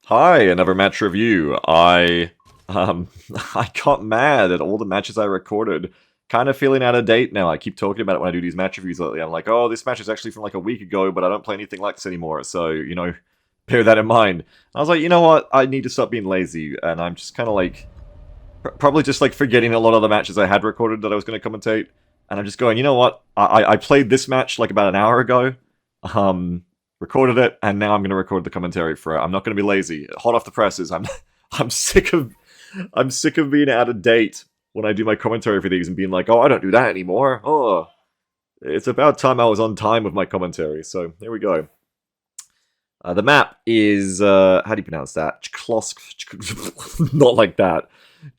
Hi, another match review. I got mad at all the matches I recorded. Kind of feeling out of date now. I keep talking about it when I do these match reviews lately. I'm like, oh, this match is actually from like a week ago, but I don't play anything like this anymore. So, bear that in mind. I was like, you know what? I need to stop being lazy, and I'm just kind of like, probably just like forgetting a lot of the matches I had recorded that I was going to commentate. And I'm just going, you know what? I played this match like about an hour ago. Um, Recorded it, and now I'm going to record the commentary for it. I'm not going to be lazy. Hot off the presses. I'm sick of being out of date when I do my commentary for these and being like, oh, I don't do that anymore. Oh, it's about time I was on time with my commentary. So here we go. The map is how do you pronounce that? Chklosk, not like that.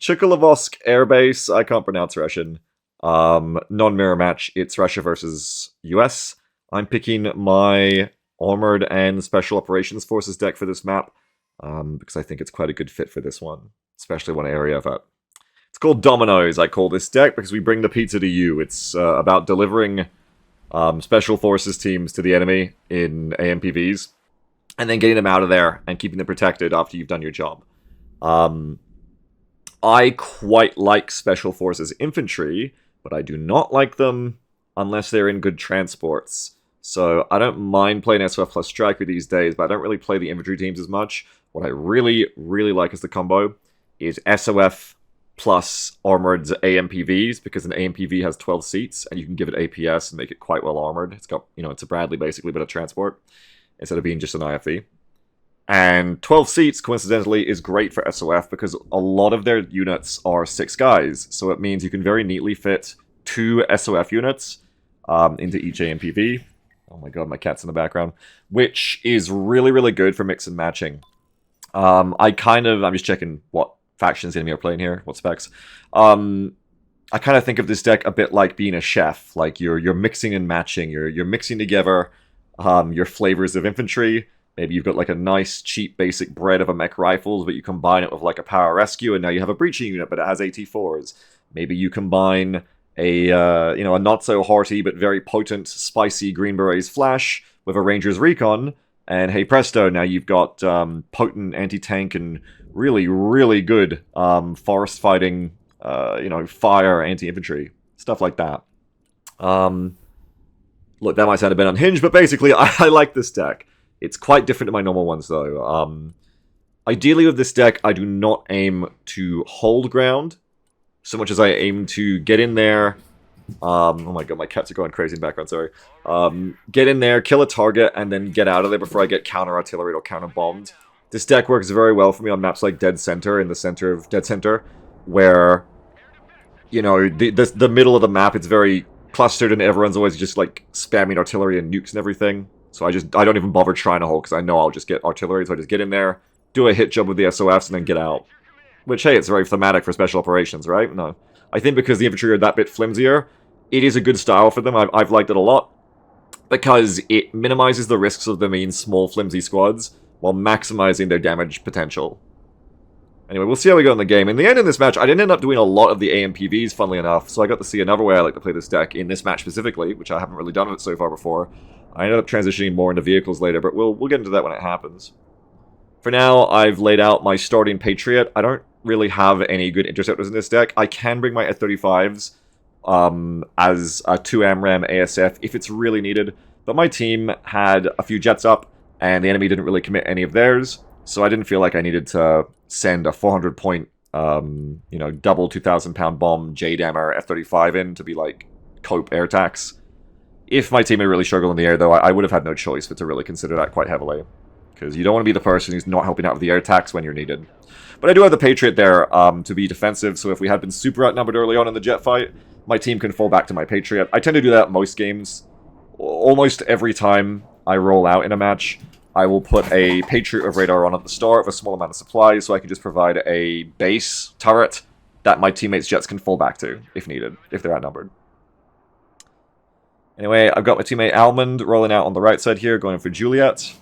Chikolovosk Air Base. I can't pronounce Russian. Non-mirror match. It's Russia versus US. I'm picking my Armored and Special Operations Forces deck for this map, because I think it's quite a good fit for this one, especially one area of it. It's called Dominoes, I call this deck, because we bring the pizza to you. It's about delivering Special Forces teams to the enemy in AMPVs, and then getting them out of there and keeping them protected after you've done your job. I quite like Special Forces infantry, but I do not like them unless they're in good transports. So I don't mind playing SOF plus Striker these days, but I don't really play the infantry teams as much. What I really, really like as the combo is SOF plus Armored AMPVs, because an AMPV has 12 seats, and you can give it APS and make it quite well armored. It's got, it's a Bradley basically, but a transport, instead of being just an IFV. And 12 seats, coincidentally, is great for SOF, because a lot of their units are 6 guys, so it means you can very neatly fit 2 SOF units into each AMPV. Oh my god, my cat's in the background. Which is really, really good for mix and matching. I'm just checking what factions the enemy are playing here, what specs. I kind of think of this deck a bit like being a chef. Like, you're mixing and matching. You're mixing together your flavors of infantry. Maybe you've got like a nice, cheap, basic bread of a mech rifles, but you combine it with like a power rescue, and now you have a breaching unit, but it has AT4s. Maybe you combine a not so hearty but very potent, spicy Green Berets Flash with a Ranger's Recon, and hey presto, now you've got potent anti-tank and really, really good forest fighting, fire anti-infantry, stuff like that. Look, that might sound a bit unhinged, but basically, I like this deck. It's quite different to my normal ones, though. Ideally with this deck, I do not aim to hold ground so much as I aim to get in there. Oh my god, my cats are going crazy in the background, sorry. Get in there, kill a target, and then get out of there before I get counter-artillery or counter-bombed. This deck works very well for me on maps like Dead Center, in the center of Dead Center, where, the middle of the map, it's very clustered and everyone's always just, like, spamming artillery and nukes and everything. So I don't even bother trying to hold, because I know I'll just get artillery, so I just get in there, do a hit job with the SOFs, and then get out. Which, hey, it's very thematic for special operations, right? No. I think because the infantry are that bit flimsier, it is a good style for them. I've liked it a lot, because it minimizes the risks of them being small, flimsy squads, while maximizing their damage potential. Anyway, we'll see how we go in the game. In the end, in this match, I didn't end up doing a lot of the AMPVs, funnily enough, so I got to see another way I like to play this deck in this match specifically, which I haven't really done with it so far before. I ended up transitioning more into vehicles later, but we'll get into that when it happens. For now, I've laid out my starting Patriot. I don't really have any good interceptors in this deck. I can bring my F-35s as a 2 AMRAAM ASF if it's really needed, but my team had a few jets up, and the enemy didn't really commit any of theirs, so I didn't feel like I needed to send a 400-point, double 2,000-pound bomb J-Dammer F-35 in to be, like, cope air attacks. If my team had really struggled in the air, though, I would have had no choice but to really consider that quite heavily, because you don't want to be the person who's not helping out with the air attacks when you're needed. But I do have the Patriot there to be defensive, so if we had been super outnumbered early on in the jet fight, my team can fall back to my Patriot. I tend to do that most games. Almost every time I roll out in a match, I will put a Patriot of radar on at the start with a small amount of supplies, so I can just provide a base turret that my teammates' jets can fall back to, if needed, if they're outnumbered. Anyway, I've got my teammate Almond rolling out on the right side here, going for Juliet.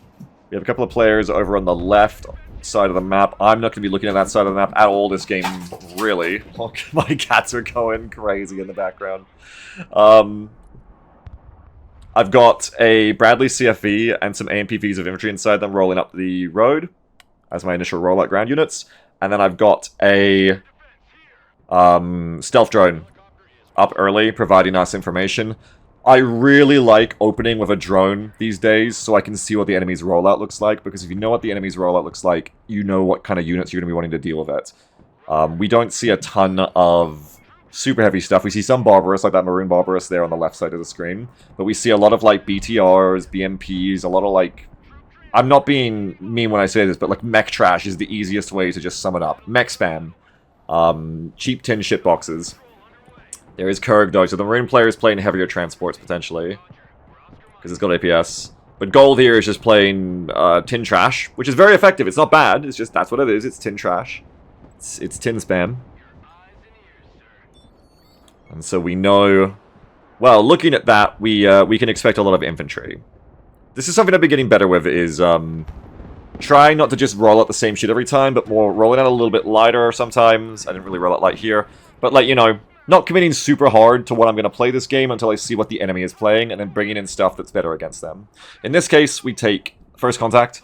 We have a couple of players over on the left side of the map. I'm not going to be looking at that side of the map at all this game, really. My cats are going crazy in the background. I've got a Bradley CFE and some AMPVs of infantry inside them rolling up the road. as my initial rollout ground units. And then I've got a stealth drone up early, providing us information. I really like opening with a drone these days, so I can see what the enemy's rollout looks like, because if you know what the enemy's rollout looks like, you know what kind of units you're going to be wanting to deal with it. We don't see a ton of super heavy stuff. We see some Barbarous, like that Maroon Barbarous there on the left side of the screen, but we see a lot of, like, BTRs, BMPs, a lot of, like... I'm not being mean when I say this, but, like, mech trash is the easiest way to just sum it up. Mech spam. Cheap tin shitboxes. There is Kurg, though, so the Marine player is playing heavier transports, potentially. Because it's got APS. But Gold here is just playing tin trash, which is very effective. It's not bad, it's just, that's what it is, it's tin trash. It's tin spam. And so we know... Well, looking at that, we can expect a lot of infantry. This is something I've been getting better with, is trying not to just roll out the same shit every time, but more rolling out a little bit lighter sometimes. I didn't really roll out light here. But, like, you know... Not committing super hard to what I'm going to play this game until I see what the enemy is playing, and then bringing in stuff that's better against them. In this case, we take First Contact.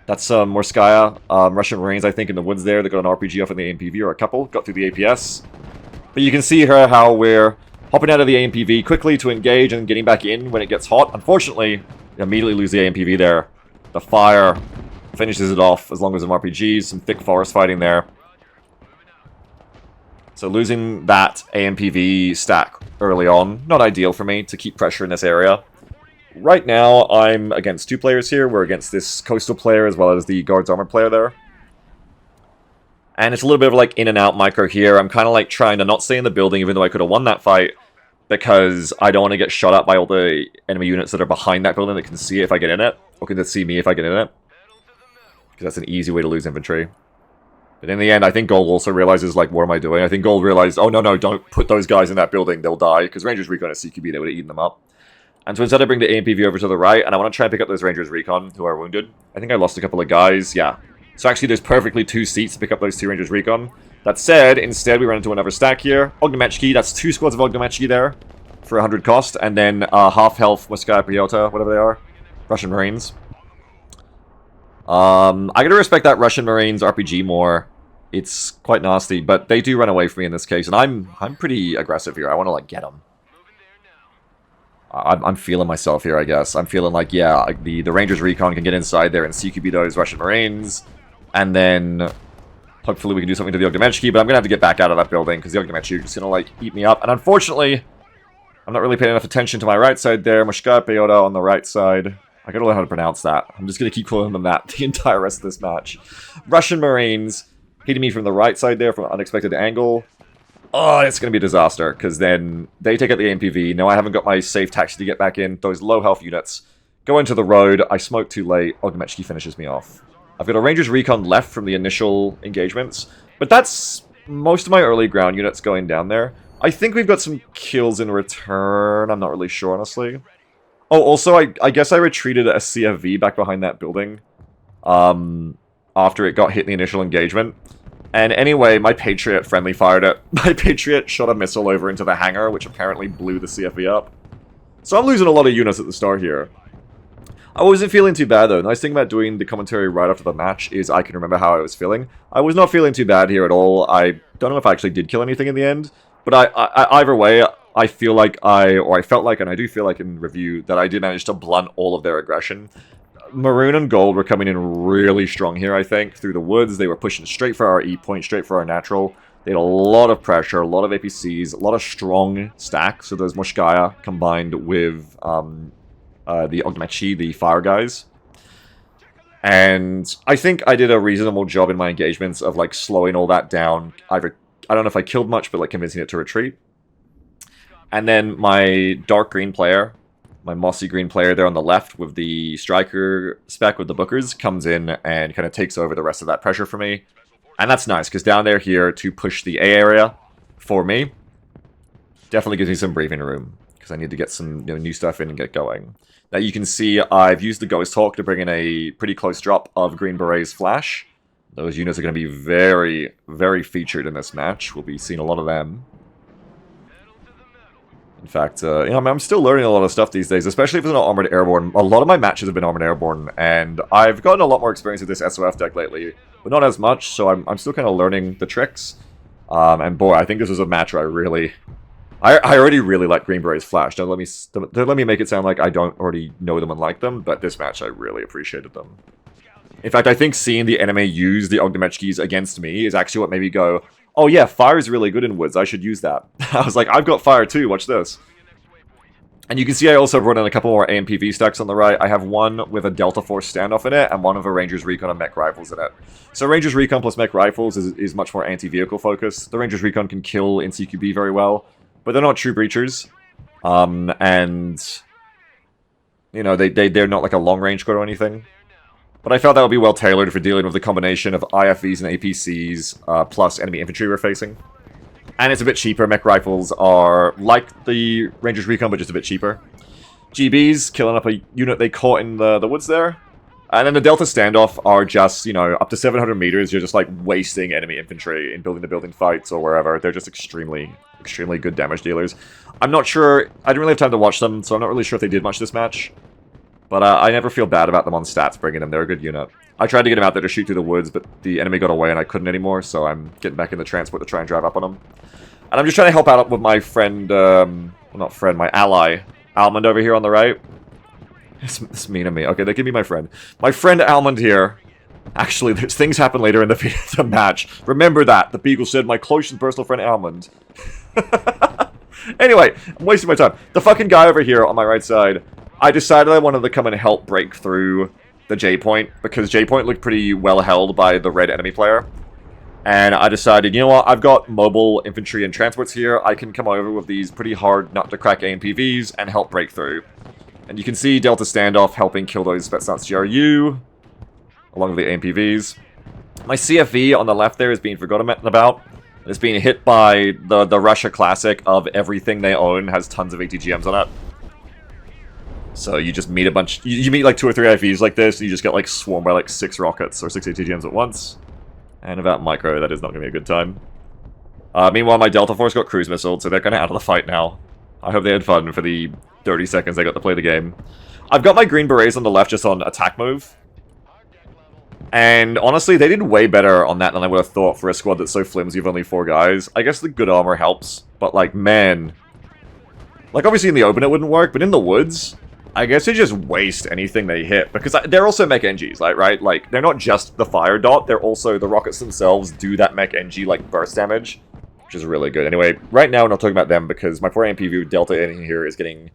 That's Morskaya, Russian Marines, I think, in the woods there. They got an RPG off in the AMPV, or a couple. Got through the APS. But you can see here how we're hopping out of the AMPV quickly to engage and getting back in when it gets hot. Unfortunately, we immediately lose the AMPV there. The fire finishes it off, as long as some RPGs, some thick forest fighting there. So losing that AMPV stack early on, not ideal for me to keep pressure in this area. Right now, I'm against two players here. We're against this Coastal player as well as the Guards Armored player there. And it's a little bit of like in and out micro here. I'm kind of like trying to not stay in the building even though I could have won that fight, because I don't want to get shot at by all the enemy units that are behind that building that can see it if I get in it, or can see me if I get in it. Because that's an easy way to lose infantry. But in the end, I think Gold also realizes, like, what am I doing? I think Gold realized, oh, no, don't put those guys in that building, they'll die. Because Rangers Recon at CQB, they would have eaten them up. And so instead I bring the AMPV over to the right, and I want to try and pick up those Rangers Recon who are wounded. I think I lost a couple of guys, yeah. So actually there's perfectly 2 seats to pick up those 2 Rangers Recon. That said, instead we run into another stack here. Ognjemechki, that's 2 squads of Ognjemechki there for 100 cost. And then half health Moskaya Priota, whatever they are. Russian Marines. I gotta respect that Russian Marines RPG more. It's quite nasty, but they do run away from me in this case, and I'm pretty aggressive here. I want to, like, get them. I'm feeling myself here, I guess. I'm feeling like, yeah, the Rangers Recon can get inside there and CQB those Russian Marines, and then hopefully we can do something to the Ognjemechki, but I'm going to have to get back out of that building, because the Ognjemechki are just going to, like, eat me up. And unfortunately, I'm not really paying enough attention to my right side there. Moskaya Priota on the right side. I gotta learn how to pronounce that. I'm just going to keep calling them that the entire rest of this match. Russian Marines hitting me from the right side there from an unexpected angle. Oh, it's going to be a disaster, because then they take out the AMPV. Now I haven't got my safe taxi to get back in. Those low health units go into the road. I smoke too late. Ognjemechki finishes me off. I've got a Rangers Recon left from the initial engagements, but that's most of my early ground units going down there. I think we've got some kills in return. I'm not really sure, honestly. Oh, also, I guess I retreated a CFV back behind that building. After it got hit in the initial engagement. And anyway, my Patriot friendly fired it. My Patriot shot a missile over into the hangar, which apparently blew the CFV up. So I'm losing a lot of units at the start here. I wasn't feeling too bad, though. The nice thing about doing the commentary right after the match is I can remember how I was feeling. I was not feeling too bad here at all. I don't know if I actually did kill anything in the end. But either way, I feel like I felt like, and I do feel like in review, that I did manage to blunt all of their aggression. Maroon and Gold were coming in really strong here, I think, through the woods. They were pushing straight for our E-point, straight for our natural. They had a lot of pressure, a lot of APCs, a lot of strong stacks. So those Moskaya combined with the Ognjemechki, the fire guys. And I think I did a reasonable job in my engagements of, like, slowing all that down. I don't know if I killed much, but, like, convincing it to retreat. And then my dark green player, my mossy green player there on the left with the striker spec with the bookers, comes in and kind of takes over the rest of that pressure for me. And that's nice, because down there here to push the A area for me definitely gives me some breathing room, because I need to get some new stuff in and get going. Now you can see I've used the Ghost Hawk to bring in a pretty close drop of Green Beret's flash. Those units are going to be very, very featured in this match. We'll be seeing a lot of them. In fact, you know, I'm still learning a lot of stuff these days, especially if it's not Armored Airborne. A lot of my matches have been Armored Airborne, and I've gotten a lot more experience with this SOF deck lately, but not as much, so I'm still kind of learning the tricks. And boy, I think this was a match where I already really like Green Berets Flash. Don't let me make it sound like I don't already know them and like them, but this match I really appreciated them. In fact, I think seeing the enemy use the Ogdemechkis against me is actually what made me go, oh yeah, fire is really good in woods, I should use that. I was like, I've got fire too, watch this. And you can see I also brought in a couple more AMPV stacks on the right. I have one with a Delta Force standoff in it, and one of a Ranger's Recon and Mech Rifles in it. So Ranger's Recon plus Mech Rifles is much more anti-vehicle focused. The Ranger's Recon can kill in CQB very well, but they're not true breachers. And, you know, they're not like a long-range squad or anything. But I felt that would be well tailored for dealing with the combination of IFVs and APCs, plus enemy infantry we're facing. And it's a bit cheaper. Mech Rifles are like the Ranger's Recon, but just a bit cheaper. GBs, killing up a unit they caught in the woods there. And then the Delta Standoff are just, you know, up to 700 meters, you're just like wasting enemy infantry in building-to-building fights or wherever. They're just extremely good damage dealers. I'm not sure, I didn't really have time to watch them, so I'm not really sure if they did much this match. But I never feel bad about them on stats bringing them. They're a good unit. I tried to get them out there to shoot through the woods, but the enemy got away and I couldn't anymore, so I'm getting back in the transport to try and drive up on them. And I'm just trying to help out with my friend, well, not friend, my ally, Almond over here on the right. It's mean of me. Okay, that can be my friend. My friend Almond here. Actually, there's things happen later in the match. Remember that. The Beagle said, my close and personal friend Almond. Anyway, I'm wasting my time. The fucking guy over here on my right side, I decided I wanted to come and help break through the J-Point, because J-Point looked pretty well held by the red enemy player. And I decided, you know what, I've got mobile infantry and transports here, I can come over with these pretty hard nut-to-crack AMPVs and help break through. And you can see Delta Standoff helping kill those Spetsnaz GRU, along with the AMPVs. My CFV on the left there is being forgotten about. It's being hit by the Russia Classic of everything they own has tons of ATGMs on it. So you just meet a bunch, you meet like 2 or 3 IVs like this, and you just get like swarmed by like 6 rockets or 6 ATGMs at once. And without micro, that is not going to be a good time. Meanwhile, my Delta Force got cruise missiled, so they're kind of out of the fight now. I hope they had fun for the 30 seconds they got to play the game. I've got my Green Berets on the left just on attack move. And honestly, they did way better on that than I would have thought for a squad that's so flimsy with only 4 guys. I guess the good armor helps, but like, man. Like, obviously in the open it wouldn't work, but in the woods, I guess they just waste anything they hit. Because they're also mech NGs, like, right? Like, they're not just the fire dot, they're also, the rockets themselves do that mech NG, like, burst damage. Which is really good. Anyway, right now we're not talking about them because my poor AMPV Delta in here is getting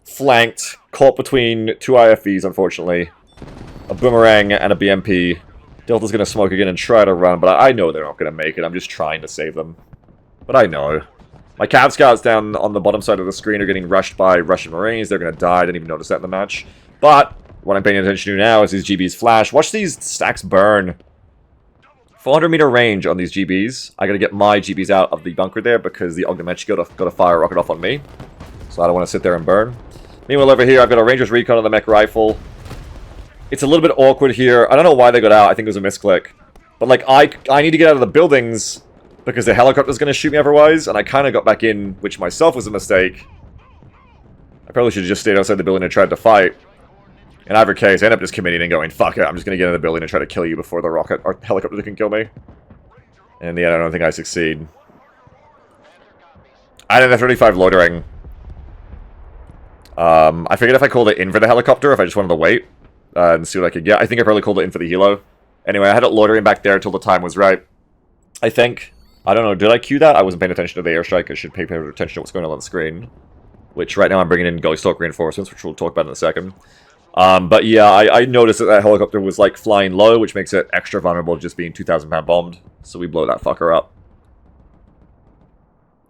flanked, caught between 2 IFVs, unfortunately. A Boomerang and a BMP. Delta's going to smoke again and try to run, but I know they're not going to make it. I'm just trying to save them. But I know. My Cav Scouts down on the bottom side of the screen are getting rushed by Russian Marines. They're going to die. I didn't even notice that in the match. But what I'm paying attention to now is these GBs flash. Watch these stacks burn. 400 meter range on these GBs. I got to get my GBs out of the bunker there because the Ogdemechki got a fire rocket off on me. So I don't want to sit there and burn. Meanwhile, over here, I've got a Ranger's Recon on the mech rifle. It's a little bit awkward here. I don't know why they got out. I think it was a misclick. But, like, I need to get out of the buildings because the helicopter's going to shoot me otherwise. And I kind of got back in, which myself was a mistake. I probably should have just stayed outside the building and tried to fight. In either case, I end up just committing and going, fuck it, I'm just going to get in the building and try to kill you before the rocket or helicopter can kill me. And in the end, I don't think I succeed. I had a 35 loitering. I figured if I called it in for the helicopter, if I just wanted to wait and see what I could get. I think I probably called it in for the helo. Anyway, I had it loitering back there until the time was right. I think. I don't know, did I cue that? I wasn't paying attention to the airstrike. I should pay attention to what's going on the screen. Which right now I'm bringing in Ghost Hawk reinforcements, which we'll talk about in a second. But yeah, I noticed that helicopter was like flying low, which makes it extra vulnerable to just being 2,000 pound bombed. So we blow that fucker up.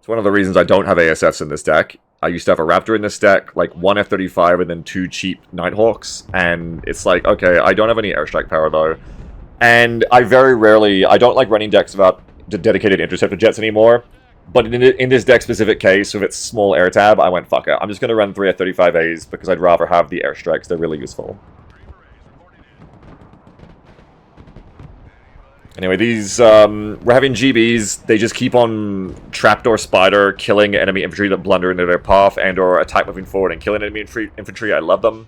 It's one of the reasons I don't have ASFs in this deck. I used to have a Raptor in this deck, like 1 F-35 and then 2 cheap Nighthawks. And it's like, okay, I don't have any airstrike power though. And I very rarely, I don't like running decks without dedicated interceptor jets anymore. But in this deck-specific case, with its small air tab, I went, fuck it. I'm just going to run 3 F-35As because I'd rather have the airstrikes. They're really useful. Anyway, these, we're having GBs. They just keep on Trapdoor Spider, killing enemy infantry that blunder into their path, and or attack moving forward and killing enemy infantry. I love them.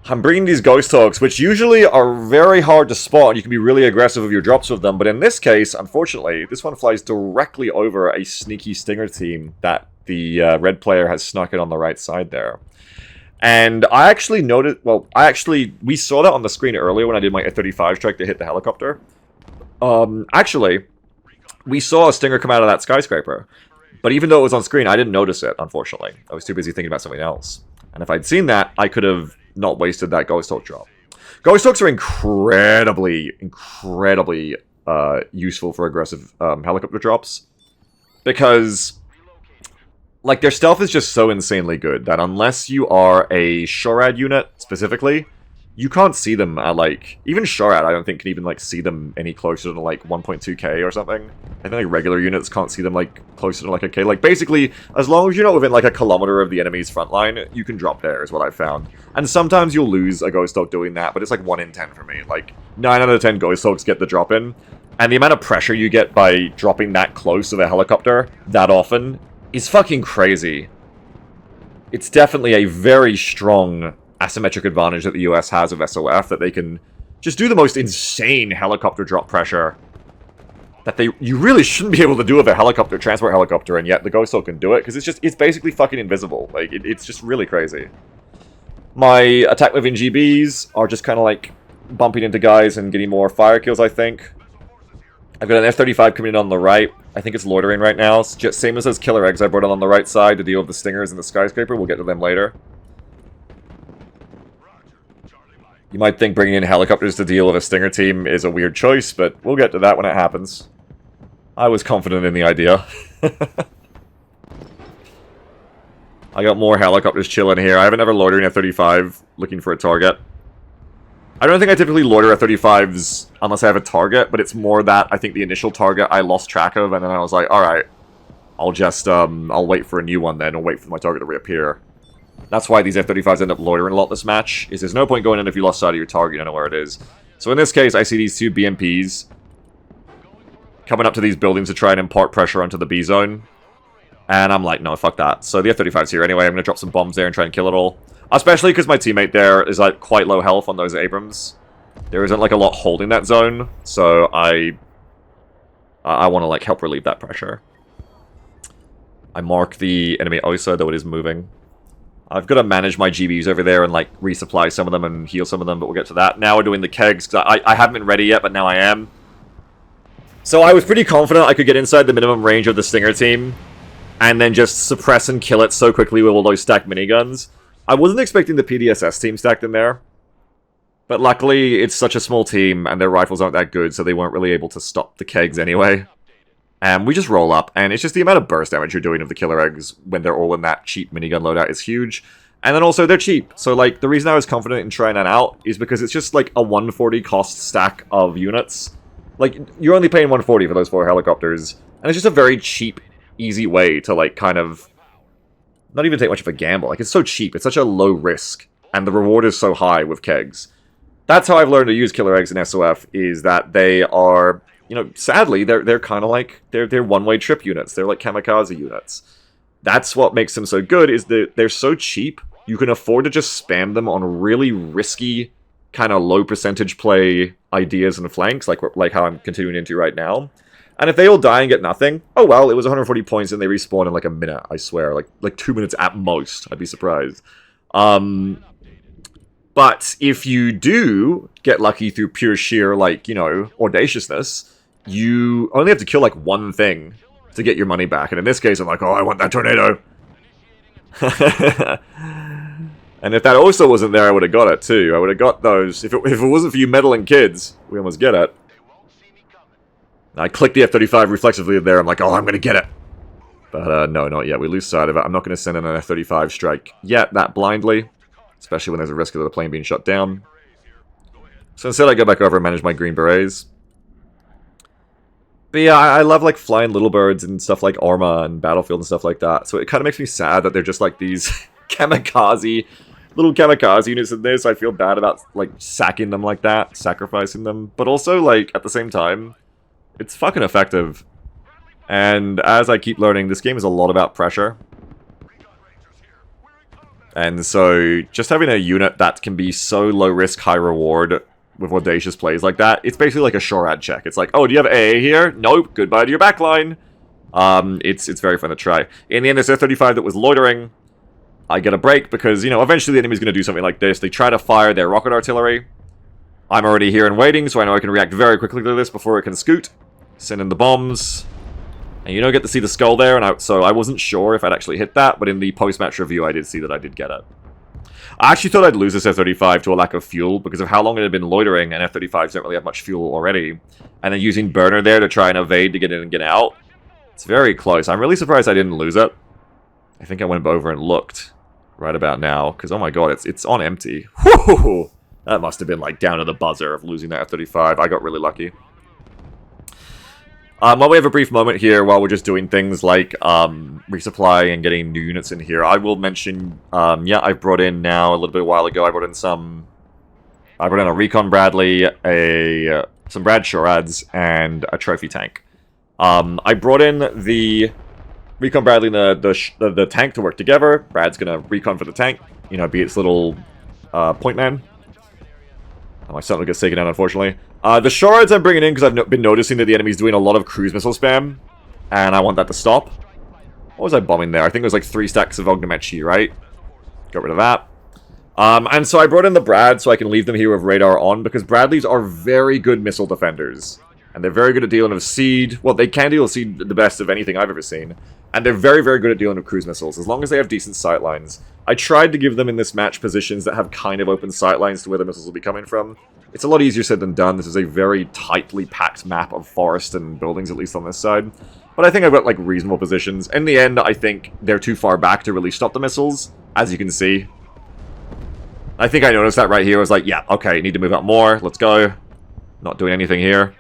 I'm bringing these Ghost Hawks, which usually are very hard to spot. You can be really aggressive with your drops with them, but in this case, unfortunately, this one flies directly over a sneaky Stinger team that the red player has snuck in on the right side there. And I actually noticed, well, we saw that on the screen earlier when I did my F-35 strike to hit the helicopter. Actually, we saw a Stinger come out of that skyscraper. But even though it was on screen, I didn't notice it, unfortunately. I was too busy thinking about something else. And if I'd seen that, I could have not wasted that Ghost Hawk drop. Ghost Hawks are incredibly useful for aggressive helicopter drops. Because like, their stealth is just so insanely good that unless you are a Shorad unit, specifically, you can't see them at, like... Even Shorad, I don't think, can even, like, see them any closer than, like, 1.2k or something. I think, like, regular units can't see them, like, closer to, like, a k. Like, basically, as long as you're not within, like, a kilometer of the enemy's front line, you can drop there, is what I've found. And sometimes you'll lose a Ghost Hawk doing that, but it's, like, 1 in 10 for me. Like, 9 out of 10 Ghost Hawks get the drop in. And the amount of pressure you get by dropping that close of a helicopter that often is fucking crazy. It's definitely a very strong asymmetric advantage that the US has of SOF, that they can just do the most insane helicopter drop pressure that you really shouldn't be able to do with a helicopter, transport helicopter, and yet the Ghost Hawk can do it, because it's basically fucking invisible. Like, it's just really crazy. My attack moving GBs are just kind of like bumping into guys and getting more fire kills, I think. I've got an F-35 coming in on the right. I think it's loitering right now. It's just same as those killer eggs I brought in on the right side to deal with the Stingers in the skyscraper. We'll get to them later. You might think bringing in helicopters to deal with a Stinger team is a weird choice, but we'll get to that when it happens. I was confident in the idea. I got more helicopters chilling here. I haven't ever loitering F-35 looking for a target. I don't think I typically loiter F-35s unless I have a target, but it's more that I think the initial target I lost track of, and then I was like, alright, I'll just, I'll wait for a new one then, and wait for my target to reappear. That's why these F-35s end up loitering a lot this match, is there's no point going in if you lost sight of your target, you don't know where it is. So in this case, I see these two BMPs coming up to these buildings to try and impart pressure onto the B zone. And I'm like, no, fuck that. So the F-35's here anyway, I'm going to drop some bombs there and try and kill it all. Especially because my teammate there is, like, quite low health on those Abrams. There isn't, like, a lot holding that zone, so I want to, like, help relieve that pressure. I mark the enemy OSA, though it is moving. I've got to manage my GBs over there and, like, resupply some of them and heal some of them, but we'll get to that. Now we're doing the kegs, because I haven't been ready yet, but now I am. So I was pretty confident I could get inside the minimum range of the Stinger team, and then just suppress and kill it so quickly with all those stacked miniguns. I wasn't expecting the PDSS team stacked in there, but luckily it's such a small team and their rifles aren't that good, so they weren't really able to stop the kegs anyway. And we just roll up, and it's just the amount of burst damage you're doing of the killer eggs when they're all in that cheap minigun loadout is huge. And then also they're cheap, so like the reason I was confident in trying that out is because it's just like a 140 cost stack of units. Like, you're only paying 140 for those 4 helicopters, and it's just a very cheap, easy way to like kind of not even take much of a gamble. Like, it's so cheap, it's such a low risk, and the reward is so high with kegs. That's how I've learned to use killer eggs in SOF, is that they are, you know, sadly, they're kind of like, they're one-way trip units. They're like kamikaze units. That's what makes them so good, is that they're so cheap, you can afford to just spam them on really risky, kind of low percentage play ideas and flanks, like how I'm continuing into right now. And if they all die and get nothing, oh well, it was 140 points and they respawn in like a minute, I swear. Like 2 minutes at most, I'd be surprised. But if you do get lucky through pure sheer, like, you know, audaciousness, you only have to kill like one thing to get your money back. And in this case, I'm like, oh, I want that tornado. And if that also wasn't there, I would have got it too. I would have got those. If it wasn't for you meddling kids, we almost get it. I click the F-35 reflexively there. I'm like, oh, I'm going to get it. But no, not yet. We lose sight of it. I'm not going to send in an F-35 strike yet, that blindly. Especially when there's a risk of the plane being shut down. So instead I go back over and manage my Green Berets. But yeah, I love like flying little birds and stuff like Arma and Battlefield and stuff like that. So it kind of makes me sad that they're just like these kamikaze little kamikaze units in this. I feel bad about, like, sacking them like that, sacrificing them. But also, like, at the same time, it's fucking effective. And as I keep learning, this game is a lot about pressure. And so, just having a unit that can be so low risk, high reward with audacious plays like that, it's basically like a shorad check. It's like, oh, do you have AA here? Nope, goodbye to your backline. It's very fun to try. In the end, this F-35 that was loitering, I get a break because, you know, eventually the enemy's going to do something like this. They try to fire their rocket artillery. I'm already here and waiting, so I know I can react very quickly to this before it can scoot. Send in the bombs. And you don't get to see the skull there, and so I wasn't sure if I'd actually hit that, but in the post-match review I did see that I did get it. I actually thought I'd lose this F-35 to a lack of fuel, because of how long it had been loitering, and F-35s don't really have much fuel already. And then using burner there to try and evade to get in and get out. It's very close. I'm really surprised I didn't lose it. I think I went over and looked right about now, because oh my god, it's on empty. Whew! That must have been like down to the buzzer of losing that F-35. I got really lucky. While we have a brief moment here, while we're just doing things like resupply and getting new units in here, I will mention, yeah, I brought in now, a little bit a while ago, I brought in a Recon Bradley, some Brad Shorads, and a Trophy Tank. I brought in the Recon Bradley and the tank to work together. Brad's gonna recon for the tank, you know, be its little point man. My son will get taken out, unfortunately. The Shards I'm bringing in because I've been noticing that the enemy's doing a lot of cruise missile spam, and I want that to stop. What was I bombing there? I think it was like 3 stacks of Ognomechi, right? Got rid of that. And so I brought in the Brad so I can leave them here with radar on, because Bradleys are very good missile defenders. And they're very good at dealing with seed. Well, they can deal with seed the best of anything I've ever seen. And they're very, very good at dealing with cruise missiles, as long as they have decent sight lines. I tried to give them in this match positions that have kind of open sight lines to where the missiles will be coming from. It's a lot easier said than done. This is a very tightly packed map of forest and buildings, at least on this side. But I think I've got, like, reasonable positions. In the end, I think they're too far back to really stop the missiles, as you can see. I think I noticed that right here. I was like, yeah, okay, need to move out more. Let's go. Not doing anything here.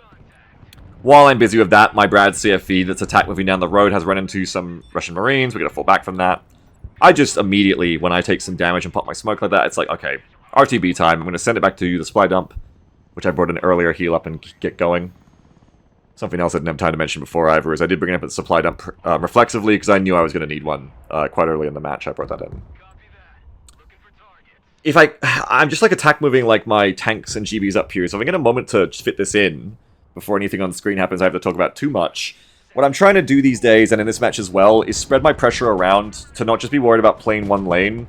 While I'm busy with that, my Brad CFV that's attack moving down the road has run into some Russian Marines. We're going to fall back from that. I just immediately, when I take some damage and pop my smoke like that, it's like, okay, RTB time. I'm going to send it back to the supply dump, which I brought in earlier, heal up and get going. Something else I didn't have time to mention before either is I did bring it up at the supply dump reflexively because I knew I was going to need one quite early in the match. I brought that in. If I'm just like attack moving like my tanks and GBs up here, so if I get a moment to fit this in before anything on screen happens I have to talk about too much. What I'm trying to do these days, and in this match as well, is spread my pressure around to not just be worried about playing one lane,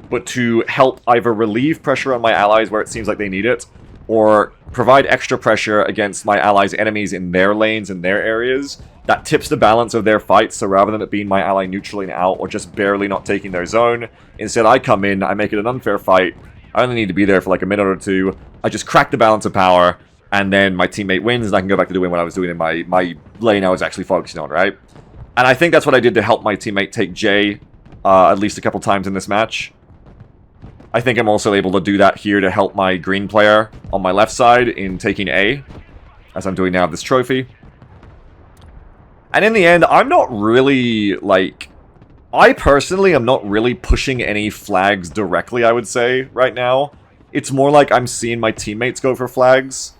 but to help either relieve pressure on my allies where it seems like they need it, or provide extra pressure against my allies' enemies in their lanes and their areas. That tips the balance of their fights, so rather than it being my ally neutraling out or just barely not taking their zone, instead I come in, I make it an unfair fight, I only need to be there for like a minute or two, I just crack the balance of power, and then my teammate wins, and I can go back to doing what I was doing in my lane I was actually focusing on, right? And I think that's what I did to help my teammate take J at least a couple times in this match. I think I'm also able to do that here to help my green player on my left side in taking A, as I'm doing now with this trophy. And in the end, I'm not really, like... I personally am not really pushing any flags directly, I would say, right now. It's more like I'm seeing my teammates go for flags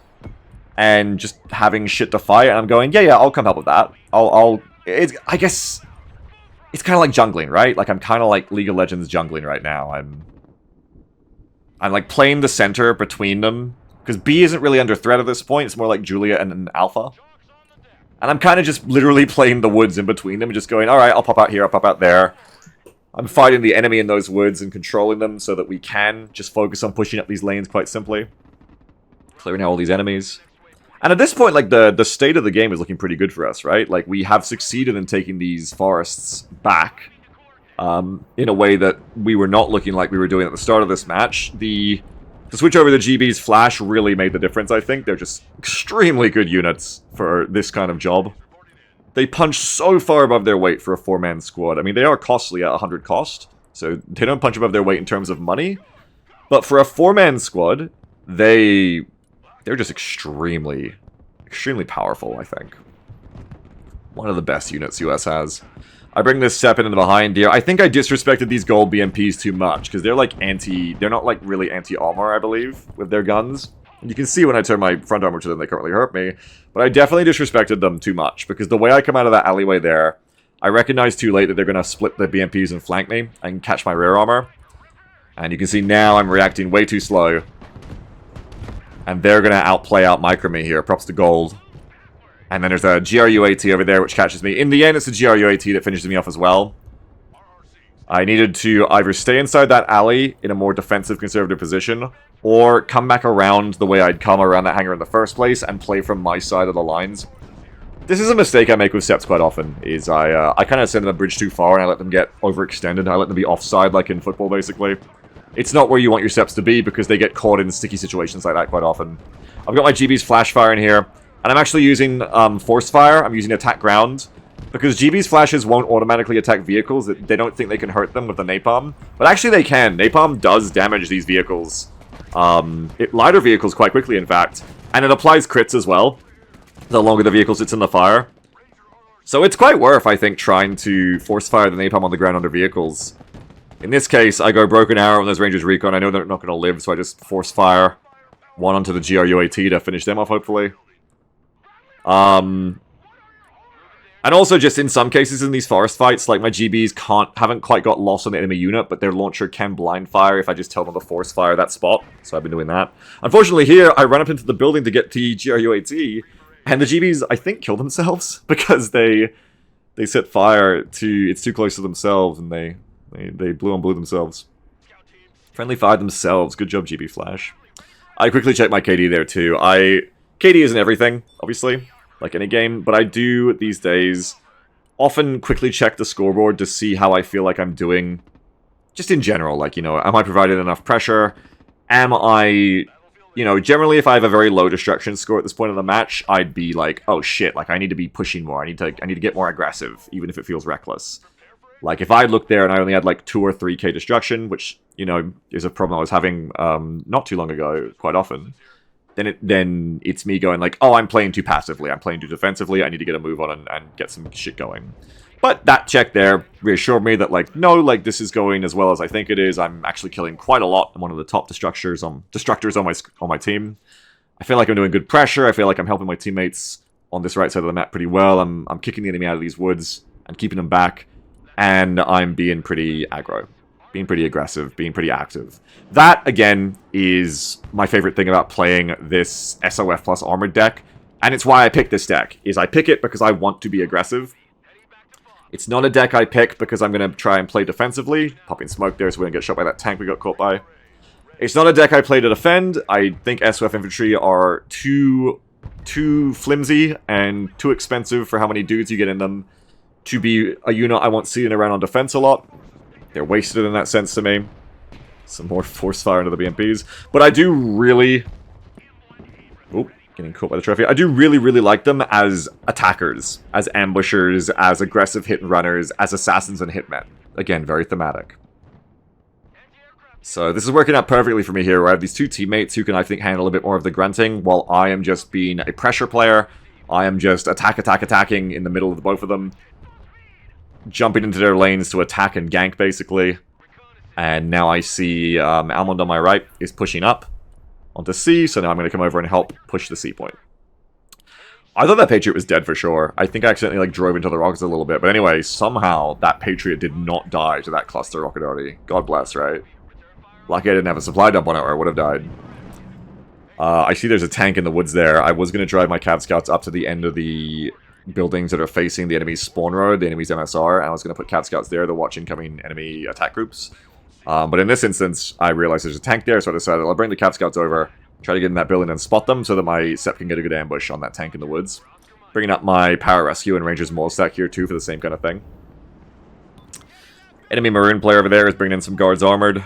and just having shit to fight, and I'm going, yeah, I'll come help with that. I guess it's kind of like jungling, right? Like, I'm kind of like League of Legends jungling right now. I'm like playing the center between them, because B isn't really under threat at this point. It's more like Julia and an Alpha. And I'm kind of just literally playing the woods in between them and just going, alright, I'll pop out here, I'll pop out there. I'm fighting the enemy in those woods and controlling them so that we can just focus on pushing up these lanes quite simply. Clearing out all these enemies. And at this point, like, the state of the game is looking pretty good for us, right? Like, we have succeeded in taking these forests back in a way that we were not looking like we were doing at the start of this match. The switch over to GB's Flash really made the difference, I think. They're just extremely good units for this kind of job. They punch so far above their weight for a 4-man squad. I mean, they are costly at 100 cost, so they don't punch above their weight in terms of money. But for a 4-man squad, they're just extremely powerful, I think. One of the best units US has. I bring this SEP into behind here. I think I disrespected these gold BMPs too much, because they're like they're not like really anti-armor, I believe, with their guns. And you can see when I turn my front armor to them, they can't really hurt me. But I definitely disrespected them too much, because the way I come out of that alleyway there, I recognize too late that they're going to split the BMPs and flank me, and catch my rear armor. And you can see now I'm reacting way too slow. And they're going to out-micro me here, props to gold. And then there's a GRU-AT over there, which catches me. In the end, it's a GRU-AT that finishes me off as well. I needed to either stay inside that alley in a more defensive, conservative position, or come back around the way I'd come around that hangar in the first place and play from my side of the lines. This is a mistake I make with SEPs quite often, is I kind of send them a bridge too far and I let them get overextended. I let them be offside, like in football, basically. It's not where you want your SEPs to be, because they get caught in sticky situations like that quite often. I've got my GB's flash fire in here. And I'm actually using force fire. I'm using attack ground. Because GB's flashes won't automatically attack vehicles. They don't think they can hurt them with the napalm. But actually they can. Napalm does damage these vehicles. Lighter vehicles quite quickly, in fact. And it applies crits as well. The longer the vehicle sits in the fire. So it's quite worth, I think, trying to force fire the napalm on the ground under vehicles. In this case, I go Broken Arrow on those Rangers Recon. I know they're not going to live, so I just force fire one onto the GRU-AT to finish them off, hopefully. And also just in some cases in these forest fights, like my GBs haven't quite got lost on the enemy unit, but their launcher can blind fire if I just tell them to force fire that spot. So I've been doing that. Unfortunately here, I run up into the building to get the GRU-AT, and the GBs, I think, kill themselves because they set fire to, it's too close to themselves, and they blew on blue themselves. Friendly fired themselves. Good job, GB Flash. I quickly check my KD there too. KD isn't everything, obviously, like any game, but I do, these days, often quickly check the scoreboard to see how I feel like I'm doing, just in general, like, you know, am I providing enough pressure? Am I, you know, generally if I have a very low destruction score at this point in the match, I'd be like, oh shit, like, I need to be pushing more, I need to get more aggressive, even if it feels reckless. Like, if I looked there and I only had, like, 2 or 3k destruction, which, you know, is a problem I was having not too long ago, quite often, then it's me going like, oh, I'm playing too passively, I'm playing too defensively, I need to get a move on and get some shit going. But that check there reassured me that, like, no, like, this is going as well as I think it is. I'm actually killing quite a lot. I'm one of the top destructors on my team. I feel like I'm doing good pressure. I feel like I'm helping my teammates on this right side of the map pretty well. I'm kicking the enemy out of these woods and keeping them back. And I'm being pretty aggro. Being pretty aggressive, being pretty active. That, again, is my favorite thing about playing this SOF plus Armored deck. And it's why I pick this deck, is I pick it because I want to be aggressive. It's not a deck I pick because I'm going to try and play defensively. Popping smoke there so we don't get shot by that tank we got caught by. It's not a deck I play to defend. I think SOF infantry are too flimsy and too expensive for how many dudes you get in them to be a unit I want sitting around on defense a lot. They're wasted in that sense to me. Some more force fire into the BMPs. But I do really... Oop, getting caught by the trophy. I do really, really like them as attackers, as ambushers, as aggressive hit and runners, as assassins and hitmen. Again, very thematic. So this is working out perfectly for me here, where I have these two teammates who can, I think, handle a bit more of the grunting, while I am just being a pressure player. I am just attacking in the middle of the both of them. Jumping into their lanes to attack and gank, basically. And now I see Almond on my right is pushing up onto C, so now I'm going to come over and help push the C point. I thought that Patriot was dead for sure. I think I accidentally like drove into the rockets a little bit. But anyway, somehow that Patriot did not die to that cluster rocket already. God bless, right? Lucky I didn't have a supply dump on it or I would have died. I see there's a tank in the woods there. I was going to drive my Cav Scouts up to the end of the buildings that are facing the enemy's spawn road, the enemy's MSR, and I was going to put Cav Scouts there to watch incoming enemy attack groups. But in this instance, I realized there's a tank there, so I decided I'll bring the Cav Scouts over, try to get in that building and spot them so that my SEP can get a good ambush on that tank in the woods. Bringing up my Power Rescue and Rangers Mole stack here too for the same kind of thing. Enemy Maroon player over there is bringing in some Guards Armored.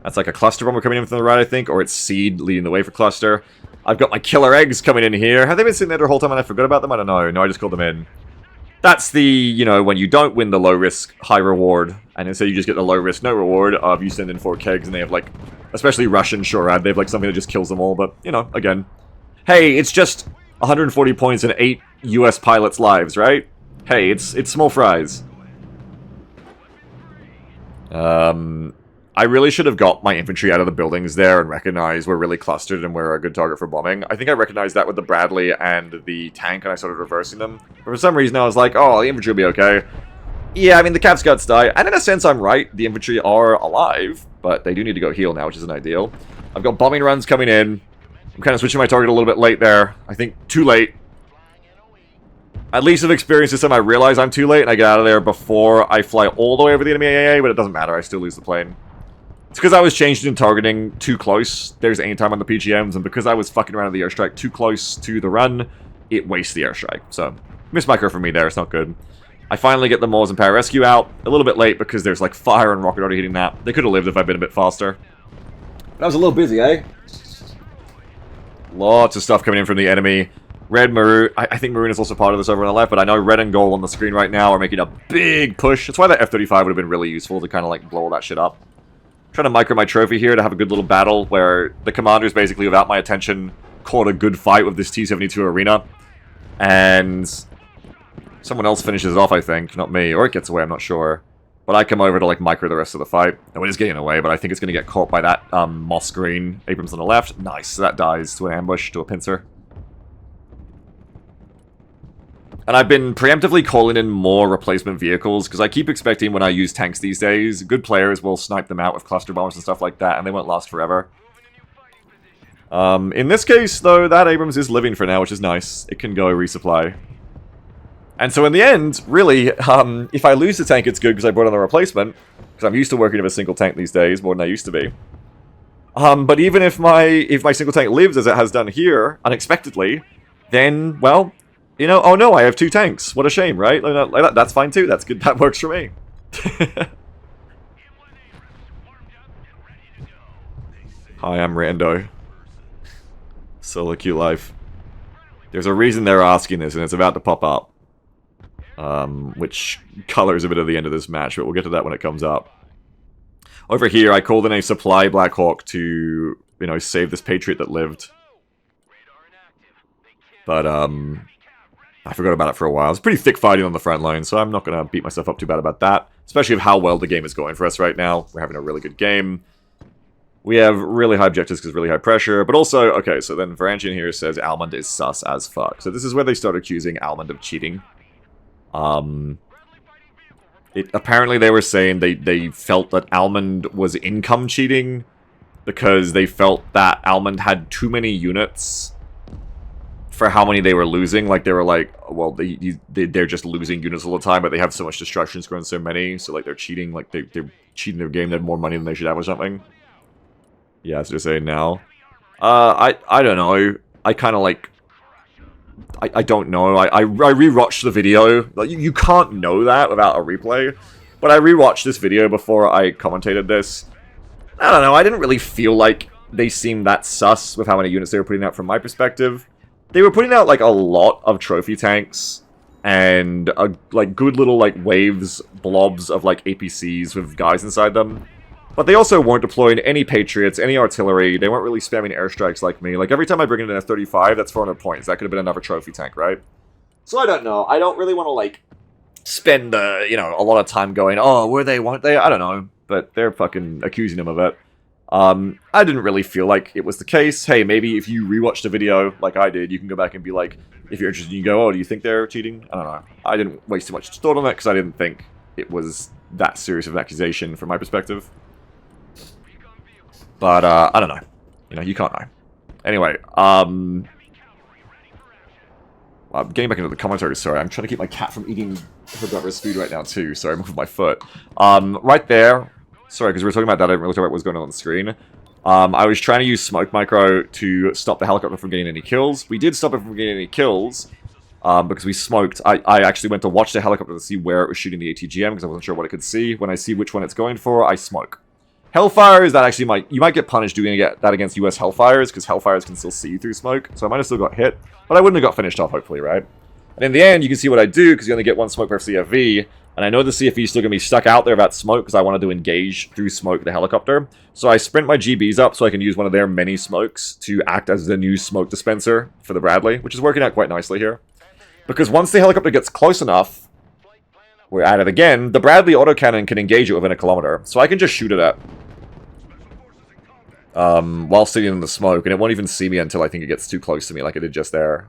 That's like a cluster bomber coming in from the right, I think, or it's Seed leading the way for cluster. I've got my killer eggs coming in here. Have they been sitting there the whole time and I forgot about them? I don't know. No, I just called them in. That's the, you know, when you don't win the low risk, high reward, and instead you just get the low risk, no reward of you send in 4 kegs and they have like, especially Russian Shorad, they have like something that just kills them all, but, you know, again. Hey, it's just 140 points and 8 US pilots' lives, right? Hey, it's small fries. I really should have got my infantry out of the buildings there and recognized we're really clustered and we're a good target for bombing. I think I recognized that with the Bradley and the tank, and I started reversing them. But for some reason, I was like, oh, the infantry will be okay. Yeah, I mean, the Cav Scouts die, and in a sense, I'm right. The infantry are alive, but they do need to go heal now, which isn't ideal. I've got bombing runs coming in. I'm kind of switching my target a little bit late there. I think too late. At least of experience this time, I realize I'm too late, and I get out of there before I fly all the way over the enemy AA, but it doesn't matter. I still lose the plane. It's because I was changed in targeting too close. There's aim time on the PGMs, and because I was fucking around with the airstrike too close to the run, it wastes the airstrike. So, missed micro for me there. It's not good. I finally get the Moors and Pararescue out. A little bit late because there's like fire and rocket already hitting that. They could have lived if I'd been a bit faster. That was a little busy, eh? Lots of stuff coming in from the enemy. Red, Maroon. I think Maroon is also part of this over on the left, but I know Red and Gold on the screen right now are making a big push. That's why that F-35 would have been really useful to kind of like blow all that shit up. Trying to micro my trophy here to have a good little battle where the commanders basically, without my attention, caught a good fight with this T-72 arena. And someone else finishes off, I think. Not me. Or it gets away, I'm not sure. But I come over to like micro the rest of the fight. Oh, it is getting away, but I think it's going to get caught by that moss green. Abrams on the left. Nice. So that dies to an ambush, to a pincer. And I've been preemptively calling in more replacement vehicles, because I keep expecting when I use tanks these days, good players will snipe them out with cluster bombs and stuff like that, and they won't last forever. In this case, though, that Abrams is living for now, which is nice. It can go resupply. And so in the end, really, if I lose the tank, it's good because I brought on a replacement, because I'm used to working with a single tank these days, more than I used to be. But even if my single tank lives as it has done here, unexpectedly, then, well, you know, oh no, I have two tanks. What a shame, right? That's fine too. That's good. That works for me. Hi, I'm Rando. Solo Q Life. There's a reason they're asking this, and it's about to pop up. Which colors a bit of the end of this match, but we'll get to that when it comes up. Over here, I called in a supply Black Hawk to, you know, save this Patriot that lived. But, I forgot about it for a while. It's pretty thick fighting on the front line, so I'm not going to beat myself up too bad about that. Especially with how well the game is going for us right now. We're having a really good game. We have really high objectives because really high pressure. But also, okay, so then Varangian here says Almond is sus as fuck. So this is where they start accusing Almond of cheating. Apparently they were saying they felt that Almond was income cheating because they felt that Almond had too many units for how many they were losing. Like, they were like, well, they're just losing units all the time, but they have so much destruction score and so many, so like they're cheating, like they're cheating their game, they have more money than they should have or something. Yeah, that's what they're saying now. I don't know. I kind of like... I don't know. I rewatched the video. Like, you can't know that without a replay. But I rewatched this video before I commentated this. I don't know. I didn't really feel like they seemed that sus with how many units they were putting out from my perspective. They were putting out, like, a lot of trophy tanks. And, like, good little, like, waves, blobs of, like, APCs with guys inside them. But they also weren't deploying any Patriots, any artillery. They weren't really spamming airstrikes like me. Like, every time I bring in an F-35, that's 400 points. That could have been another trophy tank, right? So I don't know. I don't really want to, like, spend, you know, a lot of time going, oh, were they, weren't they? I don't know. But they're fucking accusing him of it. I didn't really feel like it was the case. Hey, maybe if you rewatched a video like I did, you can go back and be like, if you're interested, you can go, oh, do you think they're cheating? I don't know. I didn't waste too much thought on that because I didn't think it was that serious of an accusation from my perspective. But, I don't know. You know, you can't know. Anyway, I'm getting back into the commentary, sorry. I'm trying to keep my cat from eating her breakfast food right now, too. Sorry, I'm moving my foot. Right there. Sorry, because we were talking about that. I didn't really talk about what was going on the screen. I was trying to use smoke micro to stop the helicopter from getting any kills. We did stop it from getting any kills, because we smoked. I actually went to watch the helicopter to see where it was shooting the ATGM, because I wasn't sure what it could see. When I see which one it's going for, I smoke. Hellfires, that actually you might get punished doing that against US Hellfires, because Hellfires can still see through smoke, so I might have still got hit, but I wouldn't have got finished off, hopefully, right? And in the end, you can see what I do, because you only get one smoke per CFV, and I know the CFV is still going to be stuck out there without smoke, because I wanted to engage through smoke the helicopter, so I sprint my GBs up so I can use one of their many smokes to act as the new smoke dispenser for the Bradley, which is working out quite nicely here. Because once the helicopter gets close enough, We're at it again. The Bradley autocannon can engage it within a kilometer, so I can just shoot it at. While sitting in the smoke, and it won't even see me until I think it gets too close to me, like it did just there.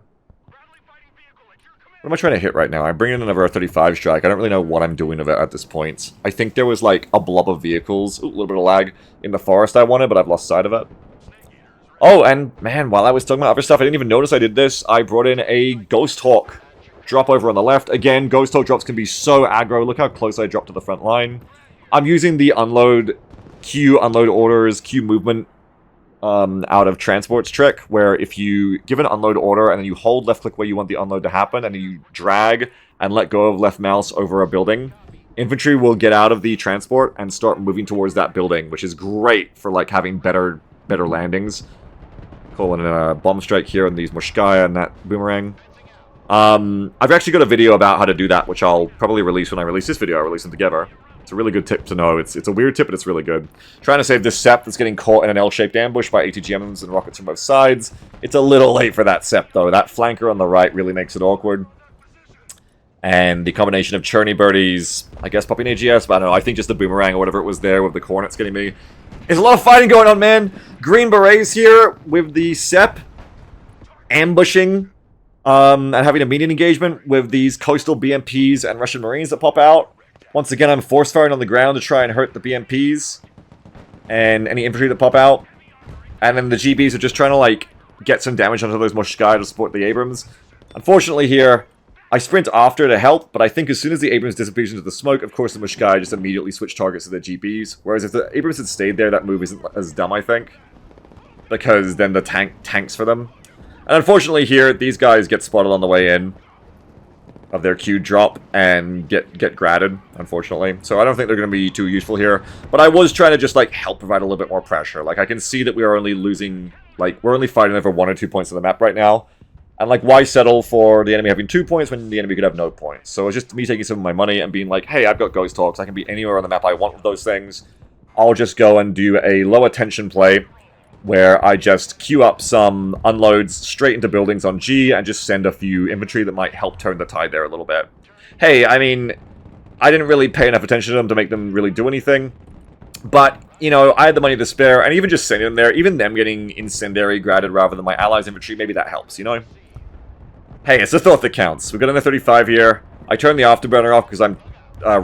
What am I trying to hit right now? I'm bringing in another 35 strike. I don't really know what I'm doing with it at this point. I think there was like a blob of vehicles, ooh, a little bit of lag, in the forest I wanted, but I've lost sight of it. Oh, and man, while I was talking about other stuff, I didn't even notice I did this. I brought in a Ghost Hawk drop over on the left. Again, Ghost Hawk drops can be so aggro. Look how close I dropped to the front line. I'm using the unload orders, Q movement out of transports trick, where if you give an unload order and then you hold left click where you want the unload to happen, and then you drag and let go of left mouse over a building, infantry will get out of the transport and start moving towards that building, which is great for like having better landings. Calling in a bomb strike here on these Moshkaya and that boomerang. I've actually got a video about how to do that, which I'll probably release when I release this video. I'll release them together. It's a really good tip to know. It's a weird tip, but it's really good. Trying to save this SEP that's getting caught in an L-shaped ambush by ATGMs and rockets from both sides. It's a little late for that SEP, though. That flanker on the right really makes it awkward. And the combination of Churny Birdies, I guess popping AGS, but I don't know. I think just the boomerang or whatever it was there with the cornets getting me. There's a lot of fighting going on, man. Green Berets here with the SEP ambushing and having a meeting engagement with these coastal BMPs and Russian Marines that pop out. Once again, I'm force firing on the ground to try and hurt the BMPs and any infantry that pop out. And then the GBs are just trying to, like, get some damage onto those Moshkai to support the Abrams. Unfortunately here, I sprint after to help, but I think as soon as the Abrams disappears into the smoke, of course the Moshkai just immediately switch targets to the GBs. Whereas if the Abrams had stayed there, that move isn't as dumb, I think. Because then the tanks for them. And unfortunately here, these guys get spotted on the way in of their Q drop and get gratted, unfortunately. So I don't think they're going to be too useful here. But I was trying to just, like, help provide a little bit more pressure. Like, I can see that we are only losing, like, we're only fighting over 1 or 2 points on the map right now. And, like, why settle for the enemy having 2 points when the enemy could have no points? So it's just me taking some of my money and being like, hey, I've got Ghost Hawks. I can be anywhere on the map I want with those things. I'll just go and do a low attention play where I just queue up some unloads straight into buildings on G and just send a few infantry that might help turn the tide there a little bit. Hey, I mean, I didn't really pay enough attention to them to make them really do anything. But, you know, I had the money to spare, and even just sending them there, even them getting incendiary graded rather than my allies' infantry, maybe that helps, you know? Hey, it's the thought that counts. We've got another 35 here. I turned the afterburner off because I'm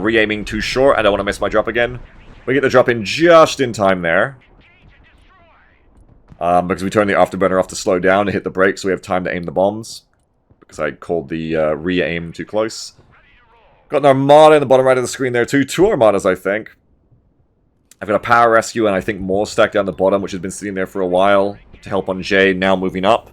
re-aiming too short. I don't want to miss my drop again. We get the drop in just in time there. Because we turned the afterburner off to slow down to hit the brakes, so we have time to aim the bombs. Because I called the re-aim too close. Got an Armada in the bottom right of the screen there too. 2 Armadas, I think. I've got a Power Rescue and I think more stacked down the bottom, which has been sitting there for a while to help on J, now moving up.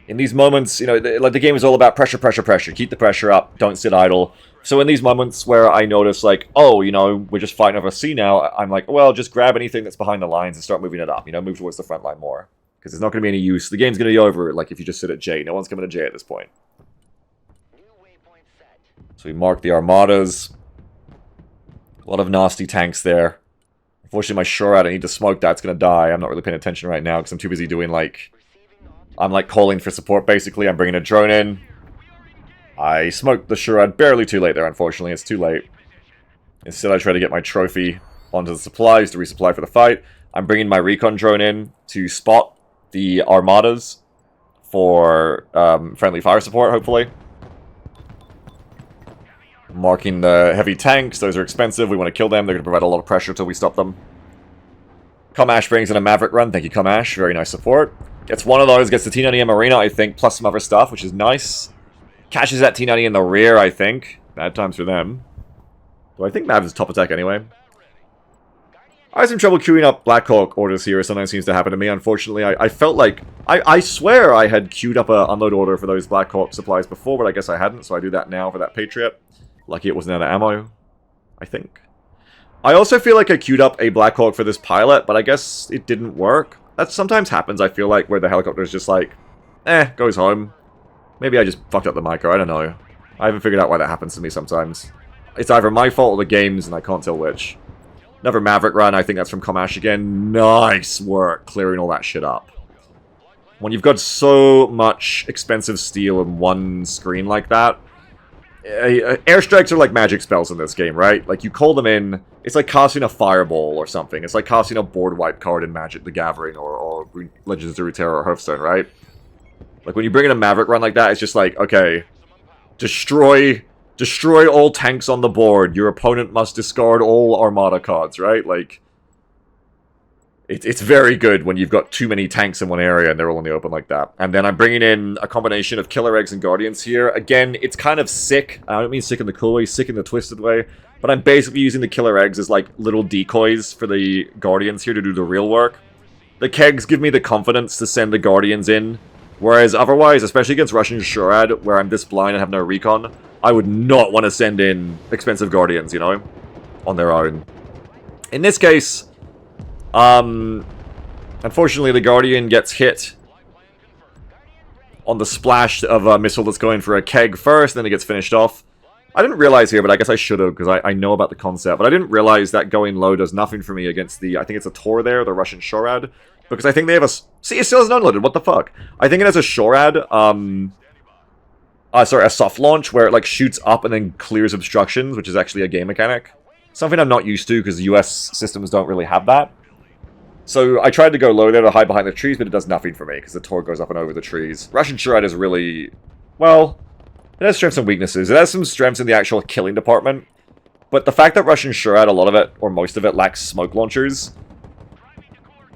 In these moments, you know, like the game is all about pressure, pressure, pressure. Keep the pressure up, don't sit idle. So in these moments where I notice, like, oh, you know, we're just fighting over C now, I'm like, well, just grab anything that's behind the lines and start moving it up. You know, move towards the front line more. Because there's not going to be any use. The game's going to be over, like, if you just sit at J. No one's coming to J at this point. So we mark the Armadas. A lot of nasty tanks there. Unfortunately, my Shorad, I need to smoke that. It's going to die. I'm not really paying attention right now because I'm too busy doing, like... I'm, like, calling for support, basically. I'm bringing a drone in. I smoked the Shurad barely too late there, unfortunately. It's too late. Instead, I try to get my trophy onto the supplies to resupply for the fight. I'm bringing my recon drone in to spot the Armadas for friendly fire support, hopefully. Marking the heavy tanks. Those are expensive. We want to kill them. They're going to provide a lot of pressure until we stop them. Comash brings in a Maverick run. Thank you, Comash. Very nice support. Gets one of those. Gets the T90M Arena, I think, plus some other stuff, which is nice. Catches that T90 in the rear, I think. Bad times for them. Though I think Mav is top attack anyway. I had some trouble queuing up Black Hawk orders here. Sometimes seems to happen to me. Unfortunately, I felt like... I swear I had queued up an unload order for those Black Hawk supplies before, but I guess I hadn't, so I do that now for that Patriot. Lucky it wasn't out of ammo, I think. I also feel like I queued up a Black Hawk for this pilot, but I guess it didn't work. That sometimes happens, I feel like, where the helicopter is just like, goes home. Maybe I just fucked up the micro, I don't know. I haven't figured out why that happens to me sometimes. It's either my fault or the game's, and I can't tell which. Another Maverick run, I think that's from Comash again. Nice work clearing all that shit up. When you've got so much expensive steel in one screen like that, Airstrikes are like magic spells in this game, right? Like, you call them in, it's like casting a fireball or something. It's like casting a board wipe card in Magic the Gathering or Legends of Runeterra or Hearthstone, right? Like, when you bring in a Maverick run like that, it's just like, okay, destroy all tanks on the board. Your opponent must discard all Armada cards, right? Like, it's very good when you've got too many tanks in one area and they're all in the open like that. And then I'm bringing in a combination of Killer Eggs and Guardians here. Again, it's kind of sick. I don't mean sick in the cool way, sick in the twisted way. But I'm basically using the Killer Eggs as like little decoys for the Guardians here to do the real work. The kegs give me the confidence to send the Guardians in. Whereas otherwise, especially against Russian Shurad, where I'm this blind and have no recon, I would not want to send in expensive Guardians, you know? On their own. In this case... unfortunately, the Guardian gets hit on the splash of a missile that's going for a keg first, then it gets finished off. I didn't realize here, but I guess I should have, because I know about the concept, but I didn't realize that going low does nothing for me against the, I think it's a Tor there, the Russian Shorad, because I think they have a, see, it still isn't unloaded, what the fuck? I think it has a Shorad, sorry, a soft launch, where it, like, shoots up and then clears obstructions, which is actually a game mechanic. Something I'm not used to, because US systems don't really have that. So I tried to go low there to hide behind the trees, but it does nothing for me, because the Tor goes up and over the trees. Russian Shurad is really... well, it has strengths and weaknesses. It has some strengths in the actual killing department. But the fact that Russian Shurad, a lot of it, or most of it, lacks smoke launchers...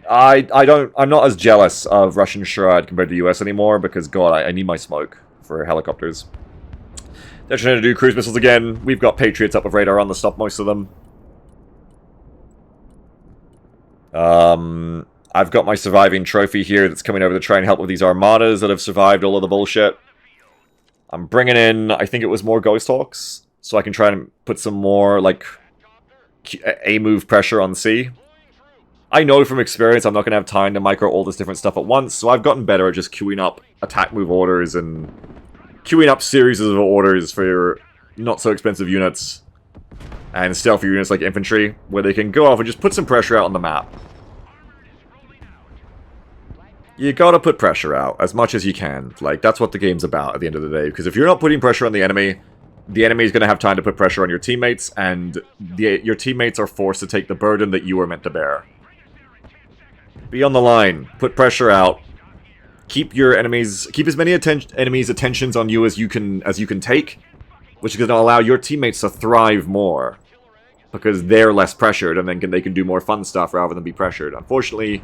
I'm not as jealous of Russian Shurad compared to US anymore, because, god, I need my smoke for helicopters. They're trying to do cruise missiles again. We've got Patriots up with radar on to stop most of them. I've got my surviving trophy here that's coming over to try and help with these armadas that have survived all of the bullshit. I'm bringing in, I think it was more Ghost Hawks, so I can try and put some more, like, A-move pressure on C. I know from experience I'm not going to have time to micro all this different stuff at once, so I've gotten better at just queuing up attack move orders and queuing up series of orders for your not-so-expensive units. And stealthy units like infantry, where they can go off and just put some pressure out on the map. You gotta put pressure out, as much as you can. Like, that's what the game's about at the end of the day. Because if you're not putting pressure on the enemy is gonna have time to put pressure on your teammates, and your teammates are forced to take the burden that you were meant to bear. Be on the line, put pressure out, keep as many enemies' attentions on you as you can take, which is gonna allow your teammates to thrive more. Because they're less pressured, and then they can do more fun stuff rather than be pressured. Unfortunately,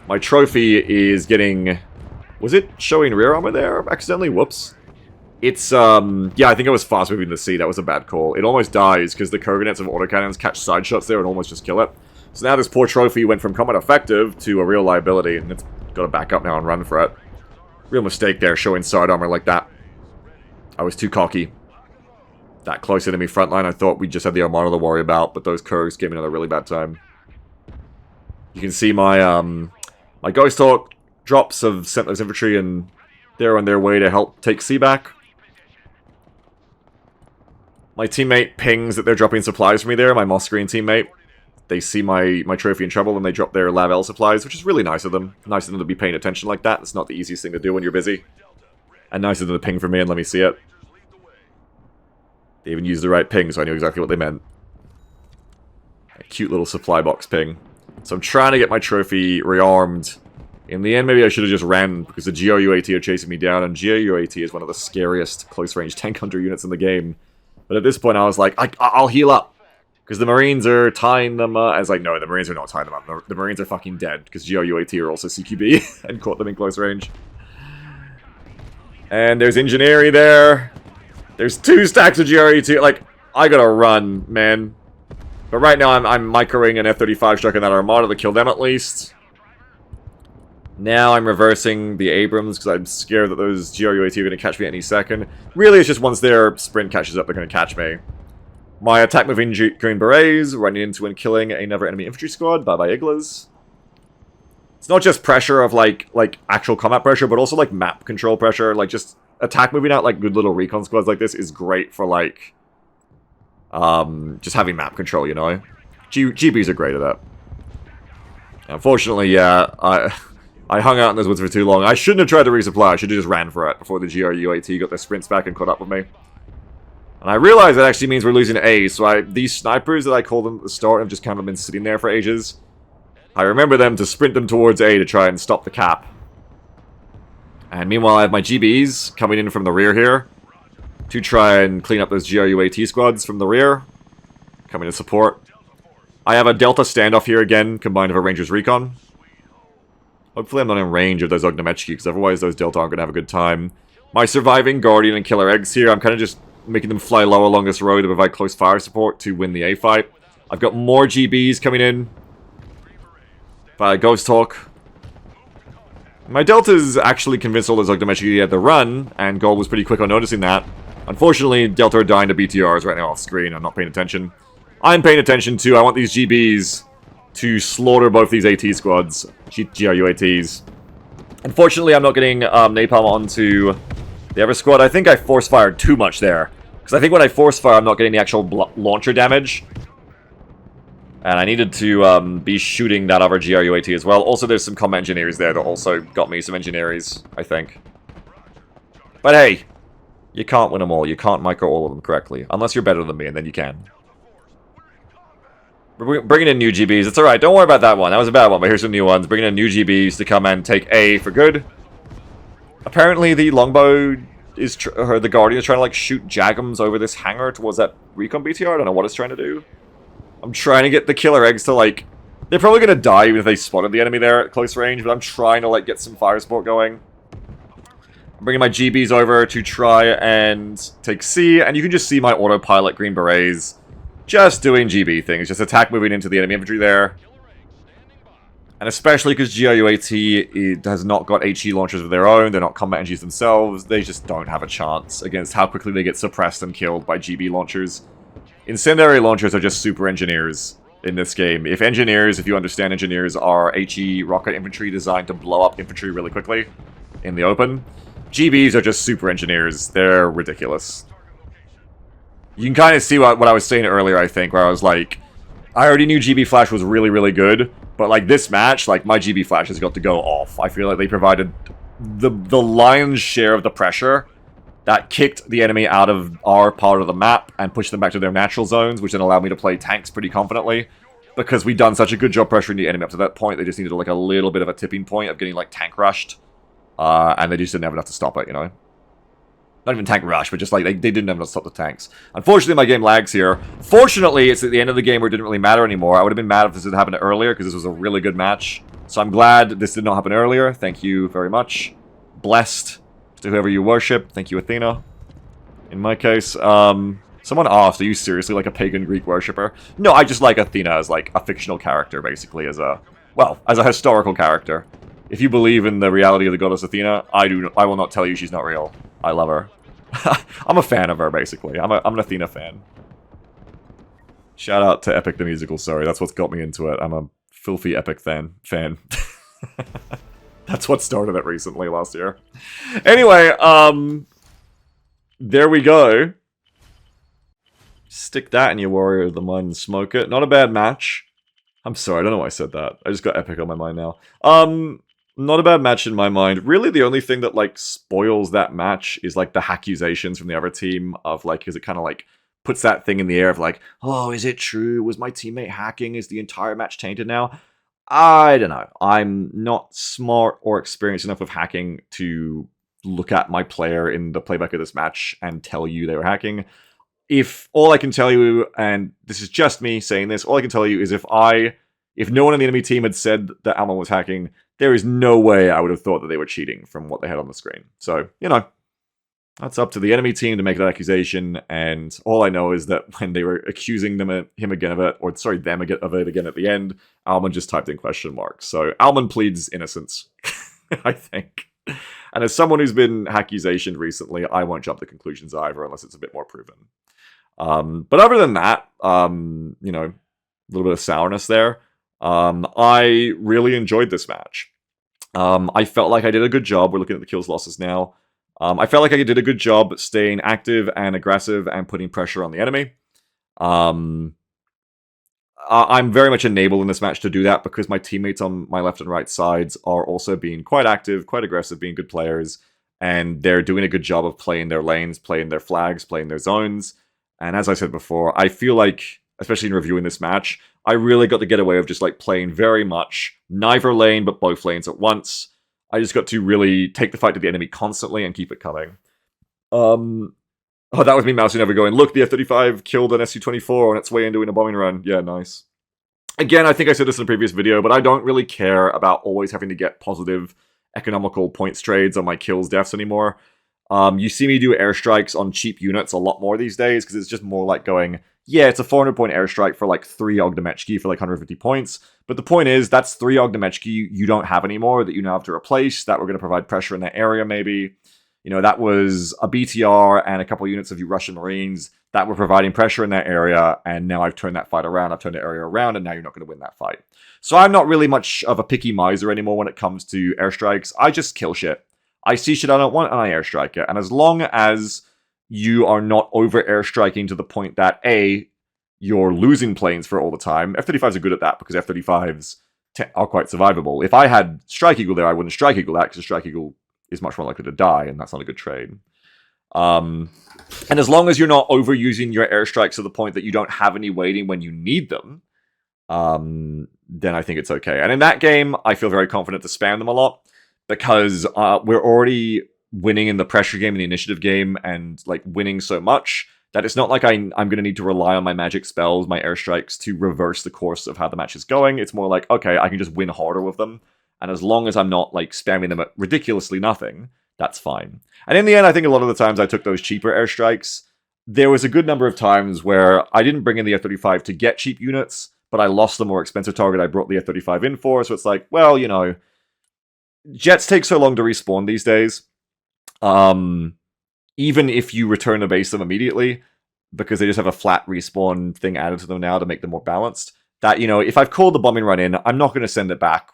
my trophy is getting... was it showing rear armor there accidentally? Whoops. It's, yeah, I think I was fast moving the C. That was a bad call. It almost dies, because the Koganets of autocannons catch side shots there and almost just kill it. So now this poor trophy went from combat effective to a real liability, and it's got to back up now and run for it. Real mistake there, showing side armor like that. I was too cocky. That close enemy front line, I thought we just had the Armada to worry about, but those Kurgs gave me another really bad time. You can see my my Ghost Hawk drops have sent those infantry, and they're on their way to help take C back. My teammate pings that they're dropping supplies for me there, my moss green teammate. They see my trophy in trouble, and they drop their Lav L supplies, which is really nice of them. Nice of them to be paying attention like that. It's not the easiest thing to do when you're busy. And nice of them to ping for me and let me see it. They even used the right ping, so I knew exactly what they meant. A cute little supply box ping. So I'm trying to get my trophy rearmed. In the end, maybe I should have just ran, because the GRU-AT are chasing me down, and GRU-AT is one of the scariest close-range tank hunter units in the game. But at this point, I was like, I'll heal up. Because the Marines are tying them up. I was like, no, the Marines are not tying them up. The Marines are fucking dead, because GRU-AT are also CQB, and caught them in close range. And there's Engineering there. There's 2 stacks of GRE2. Like, I gotta run, man. But right now, I'm microing an F-35 struck in that Armada to kill them at least. Now I'm reversing the Abrams, because I'm scared that those GRU-AT are going to catch me any second. Really, it's just once their sprint catches up, they're going to catch me. My attack moving Green Berets, running into and killing another enemy infantry squad. Bye-bye, Iglas. It's not just pressure of, like actual combat pressure, but also, like, map control pressure. Like, just... attack moving out, like, good little recon squads like this is great for, like, just having map control, you know? GBs are great at that. Unfortunately, yeah, I hung out in those woods for too long. I shouldn't have tried to resupply. I should have just ran for it before the GRU-AT got their sprints back and caught up with me. And I realize that actually means we're losing A, so these snipers that I called them at the start have just kind of been sitting there for ages. I remember them to sprint them towards A to try and stop the cap. And meanwhile, I have my GBs coming in from the rear here to try and clean up those GRUAT squads from the rear. Coming to support. I have a Delta standoff here again, combined with a Ranger's Recon. Hopefully I'm not in range of those Ognomechki, because otherwise those Delta aren't going to have a good time. My surviving Guardian and Killer Eggs here, I'm kind of just making them fly low along this road to provide close fire support to win the A fight. I've got more GBs coming in by Ghost Hawk. My Delta's actually convinced all those Ognomechki he had to run, and Gold was pretty quick on noticing that. Unfortunately, Delta are dying to BTRs right now off screen. I'm not paying attention. I'm paying attention too. I want these GBs to slaughter both these AT squads. GRUATs. Unfortunately, I'm not getting napalm onto the other squad. I think I force fired too much there. Because I think when I force fire, I'm not getting the actual launcher damage. And I needed to be shooting that other GRUAT as well. Also, there's some combat engineers there that also got me some engineers, I think. But hey, you can't win them all. You can't micro all of them correctly. Unless you're better than me, and then you can. We're bringing in new GBs. It's alright. Don't worry about that one. That was a bad one, but here's some new ones. Bringing in new GBs to come and take A for good. Apparently, the longbow is... or the Guardian is trying to, like, shoot Jagums over this hangar towards that recon BTR. I don't know what it's trying to do. I'm trying to get the Killer Eggs to, like... They're probably going to die even if they spotted the enemy there at close range, but I'm trying to, like, get some fire support going. I'm bringing my GBs over to try and take C, and you can just see my autopilot Green Berets just doing GB things, just attack moving into the enemy infantry there. And especially because GRUAT has not got HE launchers of their own, they're not combat engineers themselves, they just don't have a chance against how quickly they get suppressed and killed by GB launchers. Incendiary launchers are just super engineers in this game. If you understand engineers, are HE rocket infantry designed to blow up infantry really quickly in the open, GBs are just super engineers. They're ridiculous. You can kind of see what I was saying earlier, I think, where I was like, I already knew GB Flash was really, really good, but like this match, like my GB Flash has got to go off. I feel like they provided the lion's share of the pressure that kicked the enemy out of our part of the map and pushed them back to their natural zones, which then allowed me to play tanks pretty confidently. Because we'd done such a good job pressuring the enemy up to that point, they just needed like a little bit of a tipping point of getting like tank rushed. And they just didn't have enough to stop it, you know? Not even tank rush, but just like, they didn't have enough to stop the tanks. Unfortunately, my game lags here. Fortunately, it's at the end of the game where it didn't really matter anymore. I would have been mad if this had happened earlier, because this was a really good match. So I'm glad this did not happen earlier. Thank you very much. Blessed to whoever you worship. Thank you, Athena. In my case, someone asked, are you seriously like a pagan Greek worshipper? No, I just like Athena as like a fictional character, basically, as a historical character. If you believe in the reality of the goddess Athena, I will not tell you she's not real. I love her. I'm a fan of her, basically. I'm an Athena fan. Shout out to Epic the Musical, sorry. That's what's got me into it. I'm a filthy Epic fan. That's what started it recently, last year. Anyway, there we go. Stick that in your Warrior of the Mind and smoke it. Not a bad match. I'm sorry, I don't know why I said that. I just got Epic on my mind now. Not a bad match in my mind. Really, the only thing that, like, spoils that match is, like, the accusations from the other team of, like, because it kind of, like, puts that thing in the air of, like, oh, is it true? Was my teammate hacking? Is the entire match tainted now? I don't know. I'm not smart or experienced enough with hacking to look at my player in the playback of this match and tell you they were hacking. If all I can tell you, and this is just me saying this, all I can tell you is if no one on the enemy team had said that Alman was hacking, there is no way I would have thought that they were cheating from what they had on the screen. So, you know, that's up to the enemy team to make that accusation, and all I know is that when they were accusing him again of it, or sorry, them of it again at the end, Alman just typed in question marks. So Alman pleads innocence, I think. And as someone who's been accusationed recently, I won't jump to conclusions either unless it's a bit more proven. But other than that, you know, a little bit of sourness there. I really enjoyed this match. I felt like I did a good job. We're looking at the kills losses now. I felt like I did a good job staying active and aggressive and putting pressure on the enemy. I'm very much enabled in this match to do that because my teammates on my left and right sides are also being quite active, quite aggressive, being good players, and they're doing a good job of playing their lanes, playing their flags, playing their zones. And as I said before, I feel like, especially in reviewing this match, I really got to get away with just like playing very much neither lane but both lanes at once. I just got to really take the fight to the enemy constantly and keep it coming. Oh, that was me mousing over going, look, the F-35 killed an Su-24 on its way in doing a bombing run. Yeah, nice. Again, I think I said this in a previous video, but I don't really care about always having to get positive economical points trades on my kills deaths anymore. You see me do airstrikes on cheap units a lot more these days, because it's just more like going, yeah, it's a 400-point airstrike for like 3 Ogdemechki for like 150 points, but the point is, that's 3 Ogdemechki you don't have anymore, that you now have to replace, that we're going to provide pressure in that area maybe. You know, that was a BTR and a couple units of you Russian Marines that were providing pressure in that area, and now I've turned that fight around, I've turned the area around, and now you're not going to win that fight. So I'm not really much of a picky miser anymore when it comes to airstrikes. I just kill shit. I see shit I don't want, and I airstrike it. And as long as you are not over airstriking to the point that, A, you're losing planes for all the time. F-35s are good at that, because F-35s are quite survivable. If I had Strike Eagle there, I wouldn't Strike Eagle that, because Strike Eagle is much more likely to die, and that's not a good trade. And as long as you're not overusing your airstrikes to the point that you don't have any waiting when you need them, then I think it's okay. And in that game, I feel very confident to spam them a lot, because we're already winning in the pressure game and the initiative game, and like winning so much that it's not like I'm going to need to rely on my magic spells, my airstrikes, to reverse the course of how the match is going. It's more like, okay, I can just win harder with them. And as long as I'm not, like, spamming them at ridiculously nothing, that's fine. And in the end, I think a lot of the times I took those cheaper airstrikes. There was a good number of times where I didn't bring in the F-35 to get cheap units, but I lost the more expensive target I brought the F-35 in for, so it's like, well, you know, jets take so long to respawn these days. Even if you return to base them immediately, because they just have a flat respawn thing added to them now to make them more balanced, that, you know, if I've called the bombing run in, I'm not going to send it back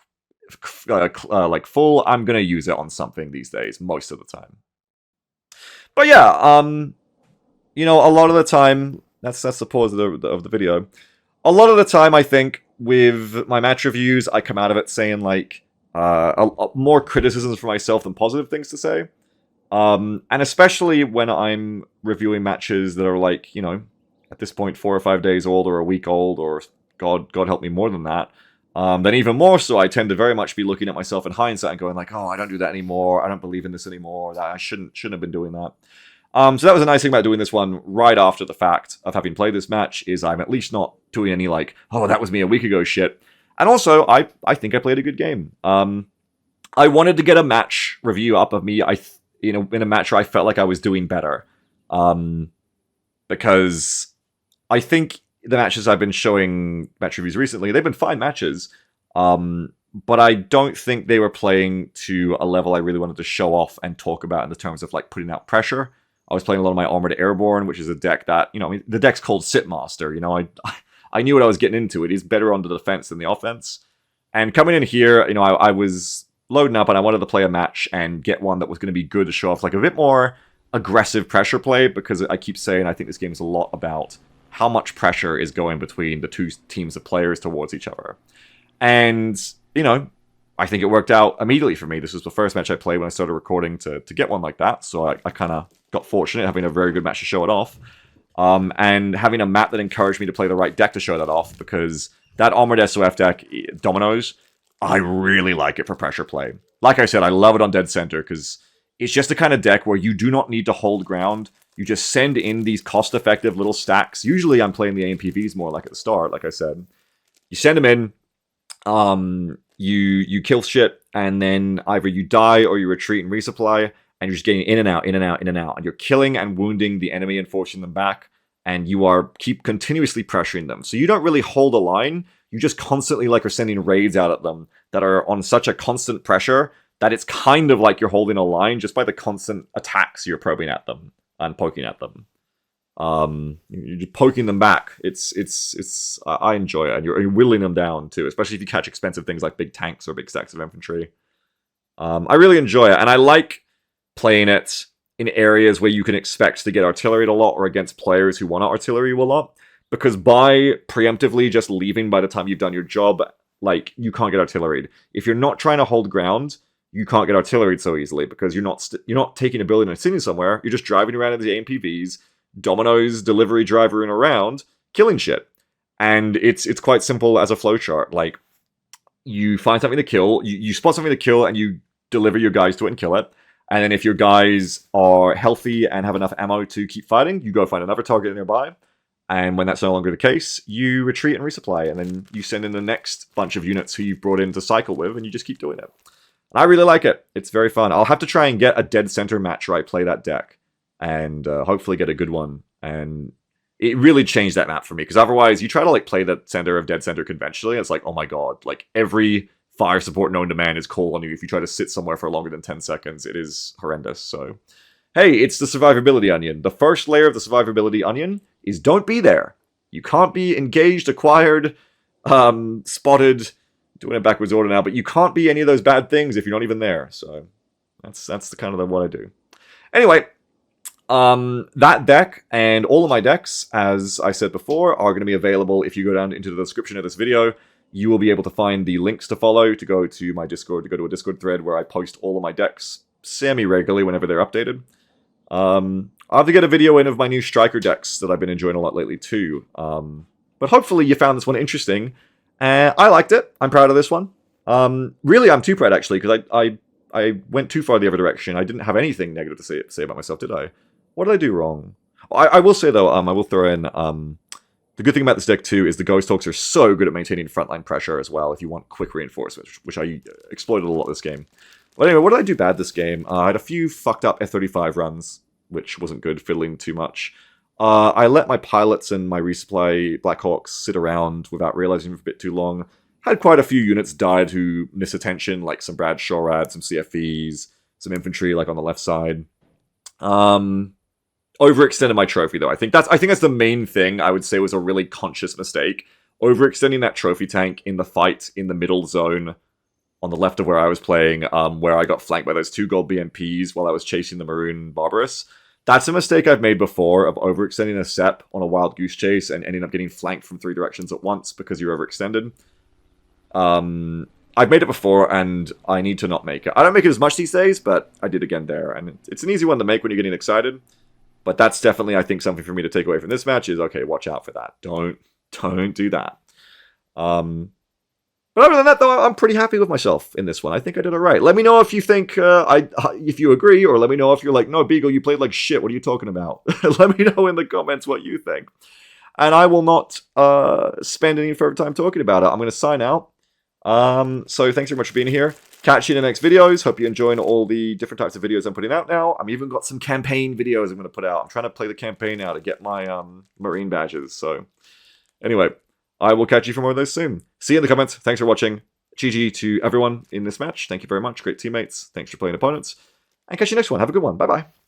like full. I'm gonna use it on something these days most of the time. But yeah, you know, a lot of the time, that's the pause of the video. A lot of the time, I think with my match reviews, I come out of it saying like more criticisms for myself than positive things to say. And especially when I'm reviewing matches that are like, you know, at this point 4 or 5 days old, or a week old, or God help me, more than that. Then even more so, I tend to very much be looking at myself in hindsight and going like, oh, I don't do that anymore. I don't believe in this anymore. I shouldn't have been doing that. So that was a nice thing about doing this one right after the fact of having played this match, is I'm at least not doing any like, oh, that was me a week ago shit. And also, I think I played a good game. I wanted to get a match review up of me, in a match where I felt like I was doing better. Because I think the matches I've been showing match reviews recently, they've been fine matches, but I don't think they were playing to a level I really wanted to show off and talk about in the terms of like putting out pressure. I was playing a lot of my Armored Airborne, which is a deck that, you know, I mean, the deck's called Sitmaster, you know, I knew what I was getting into. It is better on the defense than the offense. And coming in here, you know, I was loading up and I wanted to play a match and get one that was going to be good to show off like a bit more aggressive pressure play, because I keep saying I think this game is a lot about how much pressure is going between the two teams of players towards each other. And, you know, I think it worked out immediately for me. This was the first match I played when I started recording to get one like that, so I kind of got fortunate having a very good match to show it off. And having a map that encouraged me to play the right deck to show that off, because that Armored SOF deck, Dominoes, I really like it for pressure play. Like I said, I love it on Dead Center, because it's just the kind of deck where you do not need to hold ground. You just send in these cost-effective little stacks. Usually I'm playing the AMPVs more like at the start, like I said. You send them in, you kill shit, and then either you die or you retreat and resupply, and you're just getting in and out, in and out, in and out. And you're killing and wounding the enemy and forcing them back, and you keep continuously pressuring them. So you don't really hold a line, you just constantly like are sending raids out at them that are on such a constant pressure that it's kind of like you're holding a line just by the constant attacks you're probing at them and poking at them. You're just poking them back. I enjoy it, and you're whittling them down too, especially if you catch expensive things like big tanks or big stacks of infantry. I really enjoy it, and I like playing it in areas where you can expect to get artillery a lot, or against players who want artillery a lot, because by preemptively just leaving by the time you've done your job, like, you can't get artillery. If you're not trying to hold ground, you can't get artillery so easily, because you're not taking a building and sitting somewhere. You're just driving around in the AMPVs, Domino's delivery driver around, killing shit. And it's quite simple as a flowchart. Like, you find something to kill, you spot something to kill, and you deliver your guys to it and kill it. And then if your guys are healthy and have enough ammo to keep fighting, you go find another target nearby. And when that's no longer the case, you retreat and resupply. And then you send in the next bunch of units who you've brought in to cycle with, and you just keep doing it. And I really like it. It's very fun. I'll have to try and get a dead center match where I play that deck. And hopefully get a good one. And it really changed that map for me. Because otherwise, you try to like play the center of dead center conventionally. It's like, oh my god. Like, every fire support known to man is called on you if you try to sit somewhere for longer than 10 seconds. It is horrendous. So, hey, it's the survivability onion. The first layer of the survivability onion is don't be there. You can't be engaged, acquired, spotted, doing it backwards order now, but you can't be any of those bad things if you're not even there. So that's the kind of what I do. Anyway, that deck and all of my decks, as I said before, are going to be available if you go down into the description of this video. You will be able to find the links to follow, to go to my Discord, to go to a Discord thread where I post all of my decks semi-regularly whenever they're updated. I'll have to get a video in of my new Striker decks that I've been enjoying a lot lately too. But hopefully you found this one interesting. I liked it. I'm proud of this one. Really, I'm too proud actually, because I went too far the other direction. I didn't have anything negative to say about myself, did I? What did I do wrong? I will say though, I will throw in... the good thing about this deck, too, is the Ghost Hawks are so good at maintaining frontline pressure as well if you want quick reinforcements, which I exploited a lot this game. But anyway, what did I do bad this game? I had a few fucked up F-35 runs, which wasn't good, fiddling too much. I let my pilots and my resupply Black Hawks sit around without realizing for a bit too long. Had quite a few units died who missed attention, like some Bradshaw Rad, some CFEs, some infantry, like on the left side. Overextended my trophy though. I think that's the main thing I would say was a really conscious mistake. Overextending that trophy tank in the fight in the middle zone on the left of where I was playing, where I got flanked by those 2 gold BMPs while I was chasing the Maroon Barbarous. That's a mistake I've made before, of overextending a SEP on a wild goose chase and ending up getting flanked from 3 directions at once because you're overextended. I've made it before, and I need to not make it. I don't make it as much these days, but I did again there, and it's an easy one to make when you're getting excited. But that's definitely, I think, something for me to take away from this match is, okay, watch out for that. Don't do that. But other than that, though, I'm pretty happy with myself in this one. I think I did all right. Let me know if you think, if you agree, or let me know if you're like, no, Beagle, you played like shit. What are you talking about? Let me know in the comments what you think. And I will not spend any further time talking about it. I'm going to sign out. So thanks very much for being here. Catch you in the next videos. Hope you're enjoying all the different types of videos I'm putting out now. I've even got some campaign videos I'm going to put out. I'm trying to play the campaign now to get my Marine badges. So anyway, I will catch you for more of those soon. See you in the comments. Thanks for watching. GG to everyone in this match. Thank you very much. Great teammates. Thanks for playing opponents. And catch you next one. Have a good one. Bye-bye.